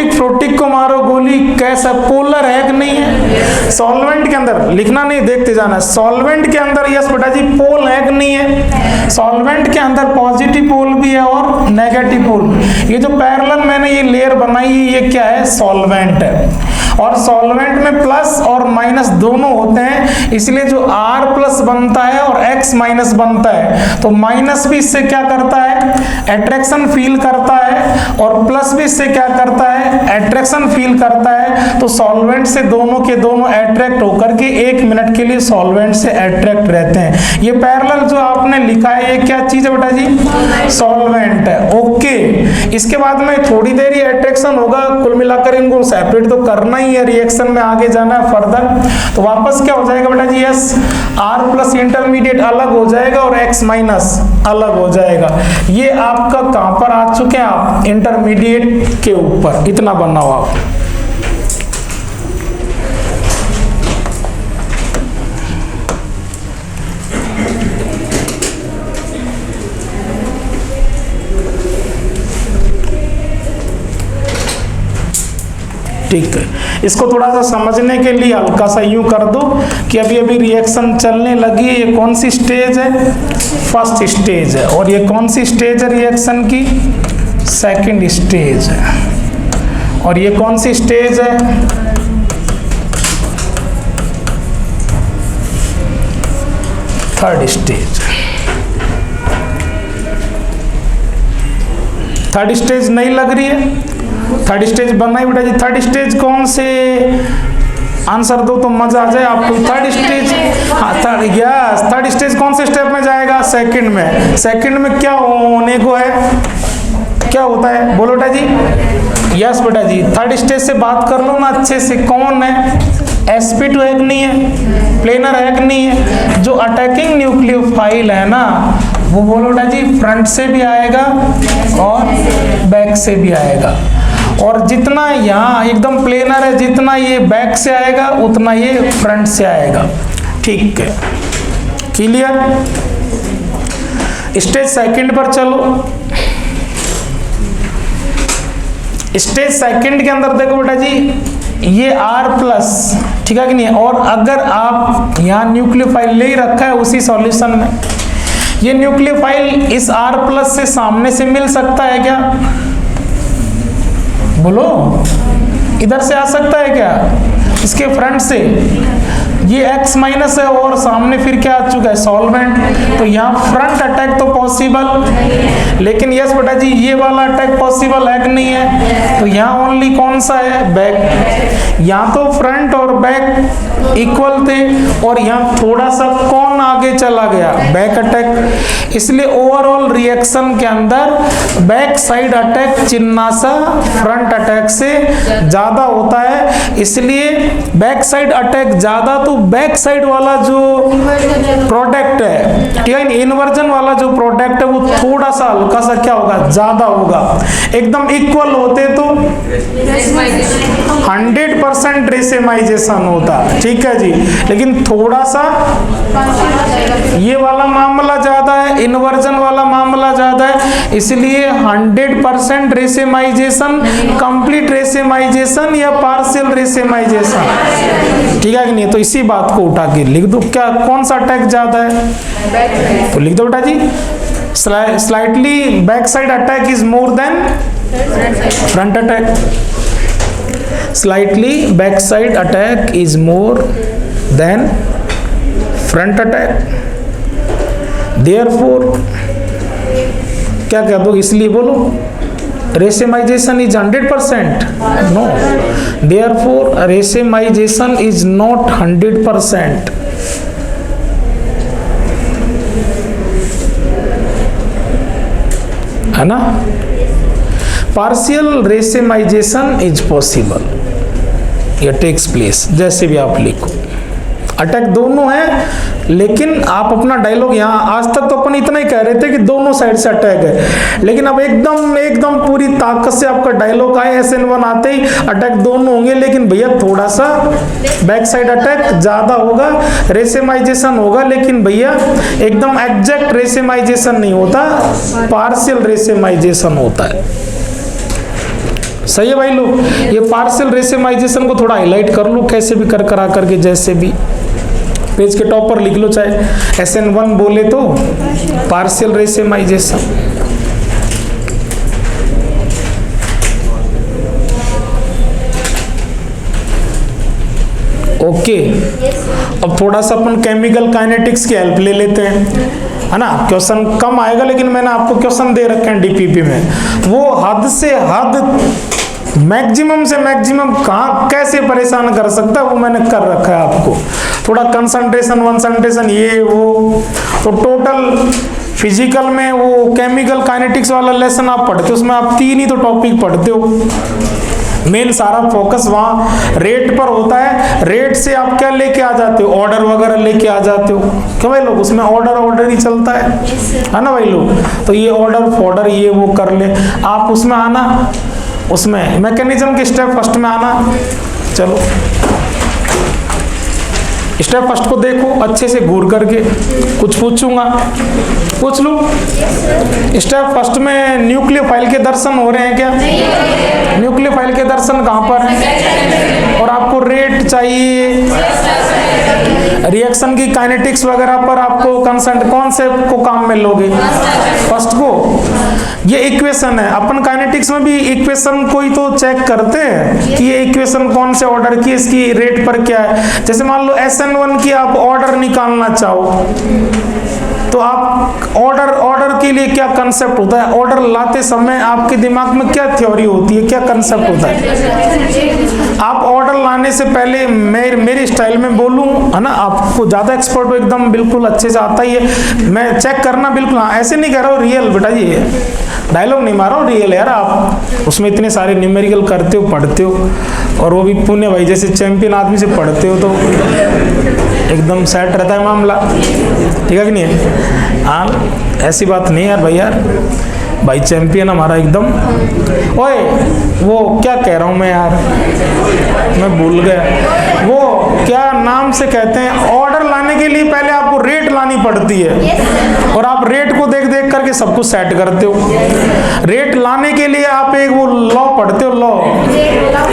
प्रोटिक को मारो गोली, कैसा पोलर है कि नहीं है। सॉल्वेंट के अंदर लिखना नहीं, देखते जाना। सॉल्वेंट के अंदर यस बेटा जी पोल है कि नहीं है। सॉल्वेंट के अंदर पॉजिटिव पोल भी है और नेगेटिव पोल। ये जो पैरेलल मैंने ये लेयर बनाई, ये क्या है, सॉल्वेंट है। और सॉल्वेंट में प्लस और माइनस दोनों होते हैं, इसलिए जो R+ बनता है और X- बनता है, तो माइनस भी इससे क्या करता है, अट्रैक्शन फील करता है, और प्लस भी इससे क्या करता है, अट्रैक्शन फील करता है। तो सॉल्वेंट से दोनों के दोनों अट्रैक्ट होकर के 1 मिनट के लिए सॉल्वेंट से अट्रैक्ट रहते हैं। ये पैरेलल जो आपने लिखा है, ये क्या चीज है बेटा जी, सॉल्वेंट है। ओके, इसके बाद में थोड़ी देर ही अट्रैक्शन होगा, कुल मिलाकर इनको सेपरेट तो करना ही है, रिएक्शन में आगे जाना है फर्दर। तो वापस क्या हो जाएगा बेटा जी, यस, R+ इंटरमीडिएट अलग हो जाएगा और X- अलग हो जाएगा। ये आपका कहां पर आ चुके हैं, आप इंटरमीडिएट के ऊपर। इतना बनाओ आप। ठीक है, इसको थोड़ा सा समझने के लिए हल्का सा यूं कर दो कि अभी अभी रिएक्शन चलने लगी है। ये कौन सी स्टेज है, फर्स्ट स्टेज है। और ये कौन सी स्टेज है रिएक्शन की, सेकंड स्टेज है। और ये कौन सी स्टेज है, थर्ड स्टेज। थर्ड स्टेज नहीं लग रही है? थर्ड स्टेज बनना ही बेटा जी। थर्ड स्टेज कौन से, आंसर दो तो मजा आ जाए आपको। थर्ड स्टेज, हाँ थर्ड स्टेज कौन से स्टेप में जाएगा? सेकंड में। सेकंड में क्या होने को है, क्या होता है बोलो बेटा जी? यस बेटा जी, थर्ड स्टेज से बात कर लो ना अच्छे से। कौन है? sp2 है कि नहीं है? प्लेनर है कि नहीं है? जो अटैकिंग न्यूक्लियोफाइल है ना, वो बोलो बेटा जी फ्रंट से भी आएगा और बैक से भी आएगा। और जितना यहाँ एकदम प्लेनर है, जितना ये बैक से आएगा उतना ये फ्रंट से आएगा। ठीक है, क्लियर? स्टेज सेकंड पर चलो। स्टेज सेकंड के अंदर देखो बेटा जी, ये R+, ठीक है कि नहीं? और अगर आप यहाँ न्यूक्लियोफाइल ले रखा है उसी सॉल्यूशन में, ये न्यूक्लियोफाइल इस R+ से सामने से मिल सकता है क्या? बोलो, इधर से आ सकता है क्या? इसके फ्रंट से ये X- है और सामने फिर क्या आ चुका है? सॉल्वेंट। तो यहाँ फ्रंट अटैक तो पॉसिबल, लेकिन यस बेटा जी ये वाला अटैक पॉसिबल है कि नहीं है? तो यहाँ ओनली कौन सा है? बैक। यहाँ तो फ्रंट और बैक इक्वल थे और यहाँ थोड़ा सा कौन आगे चला गया? Back attack. इसलिए ओवरऑल रिएक्शन के अंदर बैक साइड अटैक चिन्ना सा फ्रंट अटैक से ज्यादा होता है। इसलिए बैक साइड अटैक ज्यादा, तो बैक साइड वाला जो प्रोडक्ट है, ठीक है, इन्वर्जन वाला जो प्रोडक्ट है वो थोड़ा सा हल्का सा क्या होगा? ज्यादा होगा। एकदम इक्वल होते तो 100% रेसेमाइजेशन होता, ठीक है जी। लेकिन थोड़ा सा ये वाला मामला ज्यादा है, इन्वर्जन वाला मामला ज्यादा है, इसलिए 100% रेसेमाइजेशन, कंप्लीट रेसेमाइजेशन या पार्शियल रेसेमाइजेशन, ठीक है कि नहीं? तो इसी बात को उठा के लिख दो। क्या कौन सा अटैक ज्यादा है? तो लिख दो बेटा जी, slightly back side attack is more than front attack. Slightly back side attack is more than front attack. Therefore क्या कह दो? इसलिए बोलो racemization is 100%? No, therefore racemization is not 100%। है ना? पार्शियल रेसेमाइजेशन इज पॉसिबल, या टेक्स प्लेस, जैसे भी आप लिखो। अटैक दोनों है, लेकिन आप अपना डायलॉग यहाँ, आज तक तो अपन इतना ही कह रहे थे कि दोनों साइड से अटैक है, लेकिन अब एकदम पूरी ताकत से आपका डायलॉग आए SN1 आते ही अटैक दोनों होंगे, लेकिन भैया थोड़ा सा बैक साइड अटैक ज्यादा होगा, रेसेमाइजेशन होगा, लेकिन भैया एकदम एग्जैक्ट रेसेमाइजेशन नहीं होता, पार्शियल रेसेमाइजेशन होता है। सही है भाई लोग? ये पार्शियल रेसेमाइजेशन को थोड़ा हाईलाइट कर लो, कैसे भी कर करा करके, जैसे भी पेज के टॉप पर लिख लो, चाहे SN1 बोले तो पार्शियल रेसेमाइजेशन। ओके, अब थोड़ा सा अपन केमिकल काइनेटिक्स की हेल्प ले लेते हैं, है ना? क्वेश्चन कम आएगा, लेकिन मैंने आपको क्वेश्चन दे रखे हैं DPP में, वो हद से हद, मैक्सिमम से मैक्सिमम कहाँ कैसे परेशान कर सकता है वो मैंने कर रखा है आपको। थोड़ा कंसंट्रेशन वंसंट्रेशन ये वो, तो टोटल फिजिकल में वो केमिकल काइनेटिक्स वाला लेसन आप पढ़ते हो, उसमें आप 3 ही तो टॉपिक पढ़ते हो। मेन सारा फोकस वहां रेट पर होता है। रेट से आप क्या लेके आ जाते हो? ऑर्डर वगैरह लेके आ जाते हो। क्यों भाई लोग? उसमें ऑर्डर ही चलता है ना भाई लोग? तो ये ऑर्डर फॉर्डर ये वो कर ले आप, उसमें आना, उसमें मैकेनिज्म के स्टेप फर्स्ट में आना। चलो स्टेप फर्स्ट को देखो अच्छे से घूर करके, कुछ पूछूंगा पूछ लो। स्टेप फर्स्ट में न्यूक्लियोफाइल के दर्शन हो रहे हैं क्या? न्यूक्लियोफाइल के दर्शन कहाँ पर है? और आपको रेट चाहिए, रिएक्शन की काइनेटिक्स वगैरह पर आपको कंसर्न कौन से को काम में लोगे? फर्स्ट को। ये इक्वेशन है, अपन काइनेटिक्स में भी इक्वेशन को ही तो चेक करते हैं कि ये इक्वेशन कौन से ऑर्डर की, इसकी रेट पर क्या है। जैसे मान लो SN1 की आप ऑर्डर निकालना चाहो, तो आप ऑर्डर के लिए क्या कंसेप्ट होता है, ऑर्डर लाते समय आपके दिमाग में क्या थ्योरी होती है, क्या कंसेप्ट होता है। आप ऑर्डर लाने से पहले मेरे स्टाइल में बोलूं, है ना, आपको ज्यादा एक्सपर्ट हो, एकदम बिल्कुल अच्छे से आता ही है, मैं चेक करना बिल्कुल, हाँ ऐसे नहीं कह रहा हूँ, रियल बेटा जी, डायलॉग नहीं मार रहा हूँ, रियल यार। आप उसमें इतने सारे न्यूमेरिकल करते हो, पढ़ते हो, और वो भी पुण्य भाई जैसे चैंपियन आदमी से पढ़ते हो, तो एकदम सेट रहता है मामला, ठीक है कि नहीं है। हाँ ऐसी बात नहीं यार भाई, यार भाई चैंपियन हमारा एकदम। ओए वो क्या कह रहा हूँ मैं यार, मैं भूल गया, वो क्या नाम से कहते हैं, ऑर्डर लाने के लिए पहले आपको रेट लानी पड़ती है, और आप रेट को देख देख करके सब कुछ सेट करते हो। रेट लाने के लिए आप एक वो लॉ पढ़ते हो, लॉ,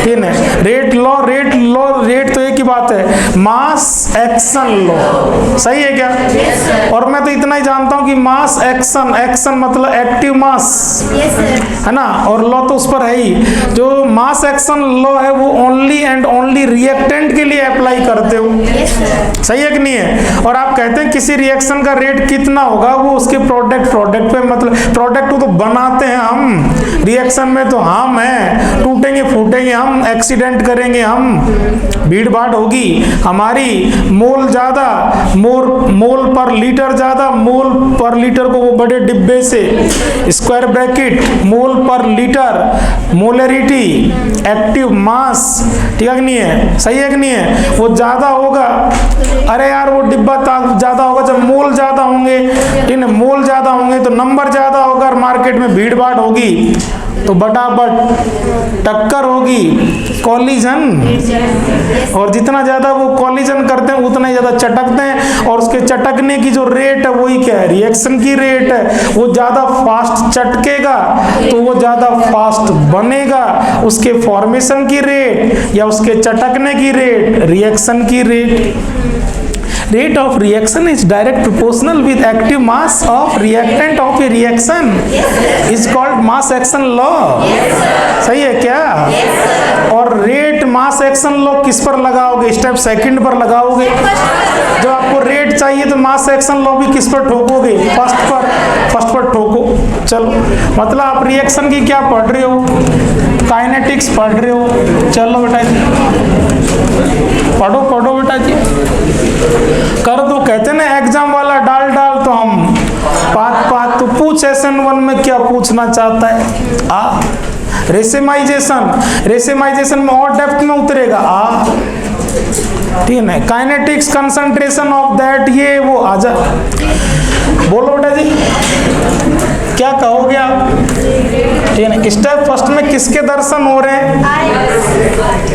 ठीक है, रेट लॉ, रेट तो एक ही बात है, मास एक्शन लॉ, सही है क्या। और मैं तो इतना ही जानता हूं कि मास एक्शन मतलब एक्टिव मास, है ना, और लॉ तो उस पर है ही। जो मास एक्शन लॉ है वो ओनली एंड ओनली रिएक्टेंट के लिए अप्लाई करते हो, सही है कि नहीं है। और आप कहते हैं किसी रिएक्शन का रेट कितना होगा, वो उसके प्रोडक्ट पे, मतलब प्रोडक्ट को तो बनाते हैं हम, रिएक्शन में तो हम हैं, टूटेंगे फूटेंगे हम, एक्सीडेंट करेंगे हम, भीड़ भाड़ होगी हमारी, मोल ज्यादा, मोल पर लीटर ज्यादा, मोल पर लीटर को वो बड़े डिब्बे से, स्क्वायर ब्रैकेट, मोल पर लीटर, मोलरिटी, एक्टिव मास, ठीक है कि नहीं है, सही है कि नहीं है, वो ज्यादा होगा। अरे यार वो डिब्बा ज्यादा होगा जब मोल ज्यादा होंगे, ठीक है, मोल ज्यादा होंगे तो नंबर ज्यादा होगा, और मार्केट में भीड़ भाड़ होगी तो बटाबट टक्कर होगी, कॉलिजन, और जितना ज्यादा वो कॉलिजन करते हैं उतना ही ज्यादा चटकते हैं, और उसके चटकने की जो रेट है वही क्या है, रिएक्शन की रेट है। वो ज्यादा फास्ट चटकेगा तो वो ज्यादा फास्ट बनेगा, उसके फॉर्मेशन की रेट या उसके चटकने की रेट, रिएक्शन की rate. Rate of reaction is direct proportional with active mass of reactant of a reaction, is called mass action law, सही है क्या। और रेट मास एक्शन लॉ किस पर लगाओगे, स्टेप सेकंड पर लगाओगे। जब आपको रेट चाहिए तो मास एक्शन लॉ भी किस पर ठोकोगे, फर्स्ट पर ठोको। चलो मतलब आप रिएक्शन की क्या पढ़ रहे हो, काइनेटिक्स पढ़ रहे हो, चलो बेटा जी पढ़ो बेटा जी, कर दो। कहते ना एग्जाम वाला डाल तो हम पात तो पूछ सेशन 1 में क्या पूछना चाहता है, रेसेमाइजेशन में और डेप्थ में उतरेगा, ठीक है, काइनेटिक्स, कंसंट्रेशन ऑफ दैट, ये वो आजा, बोलो बेटा जी क्या कहोगे आप, ठीक है। स्टेप फर्स्ट में किसके दर्शन हो रहे हैं,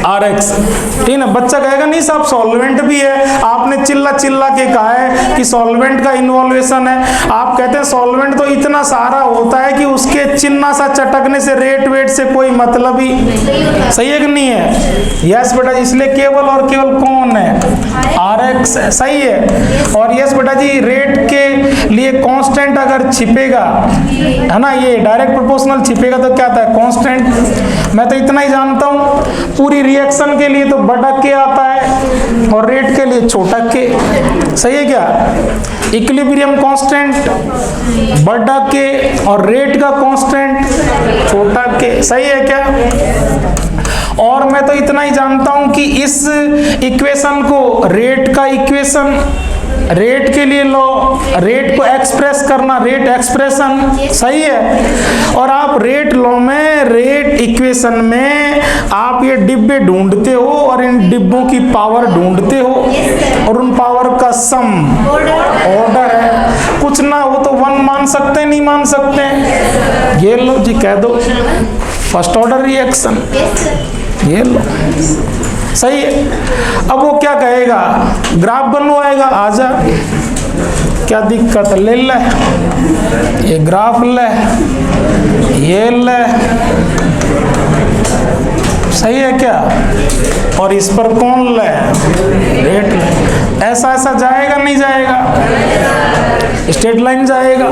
आरएक्स, ठीक है ना। बच्चा कहेगा नहीं साहब सॉल्वेंट भी है, आपने चिल्ला के कहा है कि सॉल्वेंट का इन्वॉल्वेशन है, आप कहते हैं सॉल्वेंट तो इतना सारा होता है कि उसके चिन्ना सा चटकने से रेट वेट से कोई मतलब ही, सही है कि नहीं है। यस बेटा, इसलिए केवल और केवल कौन है, आरएक्स है, सही है। और यस बेटा जी, रेट के लिए कांस्टेंट अगर छिपेगा, है ना, ये डायरेक्ट प्रोपोर्शनल छिपेगा तो क्या आता है, कांस्टेंट। मैं तो इतना ही जानता हूँ, पूरी रिएक्शन के लिए तो बड़ा के आता है और रेट के लिए छोटा के, सही है क्या। इक्विलिब्रियम कांस्टेंट बड़ा के और रेट का कांस्टेंट छोटा के, सही है क्या। और मैं तो इतना ही जानता हूं कि इस इक्वेशन को, रेट का इक्वेशन, रेट के लिए लो, रेट को एक्सप्रेस करना, रेट एक्सप्रेशन, सही है। और आप रेट लॉ में, रेट इक्वेशन में आप ये डिब्बे ढूंढते हो और इन डिब्बों की पावर ढूंढते हो, और उन पावर का सम ऑर्डर है, कुछ ना हो तो 1 मान सकते, नहीं मान सकते। ये लो जी, कह दो फर्स्ट ऑर्डर रिएक्शन, ये लो, सही है। अब वो क्या कहेगा, ग्राफ बनवाएगा, आजा क्या दिक्कत, ले ले ये ग्राफ, ले ये ले, सही है क्या। और इस पर कौन ले, रेट ले। ऐसा जाएगा नहीं जाएगा, स्ट्रेट लाइन जाएगा,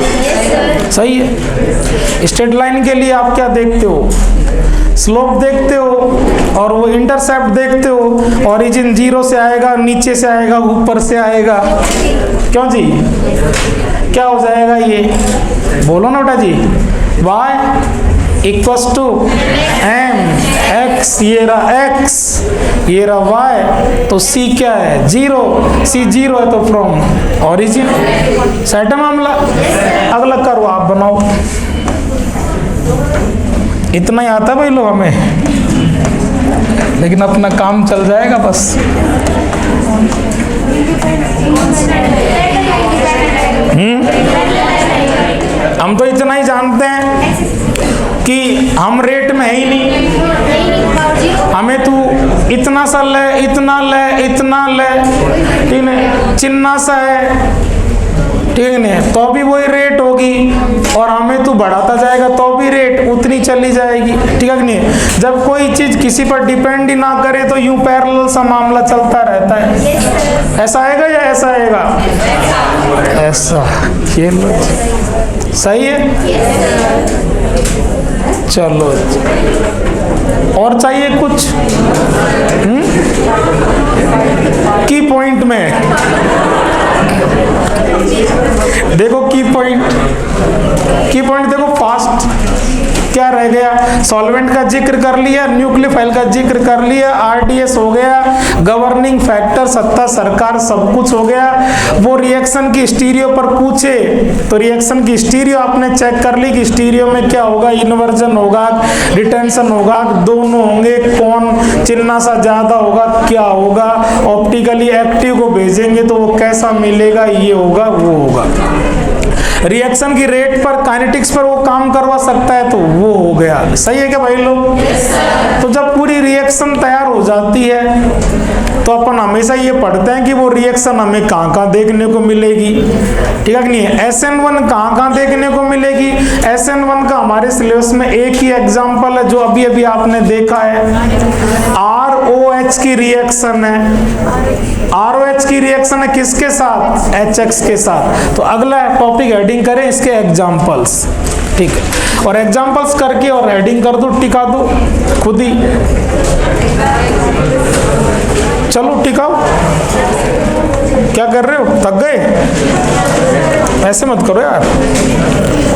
सही है। स्ट्रेट लाइन के लिए आप क्या देखते हो, स्लोप देखते हो और वो इंटरसेप्ट देखते हो। ओरिजिन 0 से आएगा, नीचे से आएगा, ऊपर से आएगा, क्यों जी। क्या हो जाएगा ये, बोलो ना बेटा जी, y equals to m x, ये रहा x, ये रहा y, तो c क्या है, 0, c 0 है तो फ्रॉम ऑरिजिन। सेट है मामला। अगला करो, आप बनाओ। इतना ही आता है भाई लोग हमें, लेकिन अपना काम चल जाएगा बस। हम तो इतना ही जानते हैं कि हम रेट में है ही नहीं, हमें तू इतना सा ले, इतना ले, इतना ले, ठीक है, चिन्ना सा है, ठीक है, तो भी वही रेट होगी, और हमें तू बढ़ाता जाएगा तो भी रेट उतनी चली जाएगी, ठीक है नहीं। जब कोई चीज किसी पर डिपेंड ही ना करे तो यूं पैरेलल सा मामला चलता रहता है। ऐसा आएगा या ऐसा आएगा, ऐसा, ये लो, सही है। चलो, और चाहिए कुछ की पॉइंट में, देखो की पॉइंट देखो, फास्ट क्या रह गया, सॉल्वेंट का जिक्र कर लिया, न्यूक्लियोफाइल का जिक्र कर लिया, आरडीएस हो गया, गवर्निंग फैक्टर, सत्ता सरकार, सब कुछ हो गया। वो रिएक्शन की स्टीरियो पर पूछे तो रिएक्शन की स्टीरियो आपने चेक कर ली कि स्टीरियो में क्या होगा, इन्वर्जन होगा, रिटेंशन होगा, दोनों होंगे, कौन चिन्ना सा ज्यादा होगा, क्या होगा, ऑप्टिकली एक्टिव को भेजेंगे तो वो कैसा मिलेगा, ये होगा, वो होगा। रिएक्शन की रेट पर, काइनेटिक्स पर वो काम करवा सकता है तो वो हो गया। सही है क्या भाई लोग? तो जब पूरी रिएक्शन तैयार हो जाती है तो अपन हमेशा ये पढ़ते हैं कि वो रिएक्शन हमें कहाँ कहाँ देखने को मिलेगी, ठीक है कि नहीं। SN1 कहाँ कहाँ देखने को मिलेगी, SN1 का हमारे सिलेबस में एक ही एग्जाम्पल है जो अभी अभी आपने देखा है, ROH की रिएक्शन है। ROH की रिएक्शन है किसके साथ, HX के साथ। तो अगला टॉपिक हेडिंग करें इसके एग्जाम्पल्स, ठीक है, और एग्जाम्पल्स करके और हेडिंग कर दो, टिका दो खुद ही। चलो टिकाओ, क्या कर रहे हो, थक गए? ऐसे मत करो यार,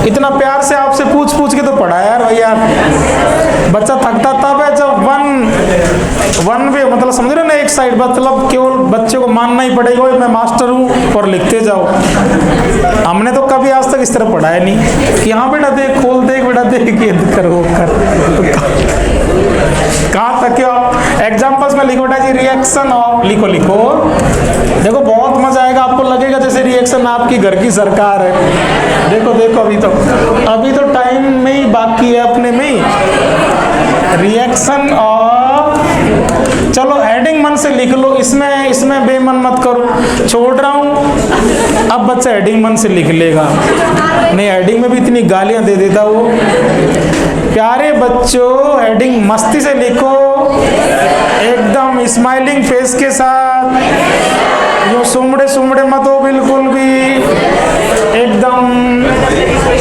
इतना प्यार से आपसे पूछ पूछ के तो पढ़ाया यार भाई यार। बच्चा थकता तब है जब वन वे, मतलब समझ रहे हो ना, एक साइड, मतलब केवल बच्चे को मानना ही पड़ेगा मैं मास्टर हूँ और लिखते जाओ। हमने तो कभी आज तक इस तरह पढ़ाया नहीं कि हाँ बेटा देख, खोल देख बेटा देख, ये कर वो कर। कहाँ तक हो? एग्जाम्पल्स में लिखो बेटा जी, रिएक्शन ऑफ, लिखो लिखो, देखो बहुत मजा आएगा, आपको लगेगा जैसे रिएक्शन आपकी घर की सरकार है। देखो देखो, अभी तो टाइम में ही बाकी है अपने में ही। रिएक्शन ऑफ, चलो हेडिंग मन से लिख लो, इसमें बेमन मत करो, छोड़ रहा हूं। अब बच्चा हेडिंग मन से लिख लेगा, नहीं हेडिंग में भी इतनी गालियां दे देता वो। प्यारे बच्चों हेडिंग मस्ती से लिखो, एकदम स्माइलिंग फेस के साथ, यो सुमड़े सुमड़े मत हो बिल्कुल भी, एकदम।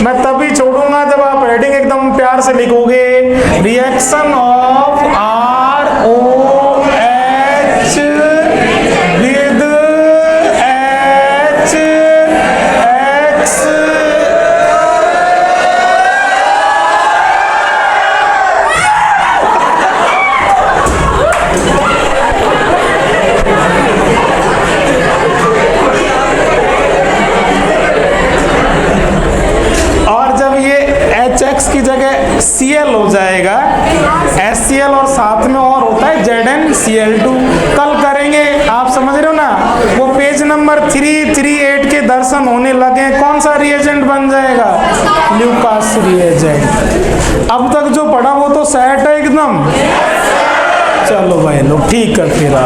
मैं तभी छोड़ूंगा जब आप हेडिंग एकदम प्यार से लिखोगे, reaction of ROH with HX। और जब ये HX की जगह Cl हो जाएगा, HCl और साथ में और होता है ZnCl2। कल करेंगे, आप समझ रहे हो ना। वो पेज नंबर 338 के दर्शन होने लगे, कौन सा रिएजेंट बन जाएगा, ल्यूकास रिएजेंट। अब तक जो पढ़ा वो तो सेट है एकदम। चलो भाई लोग, ठीक है फिर।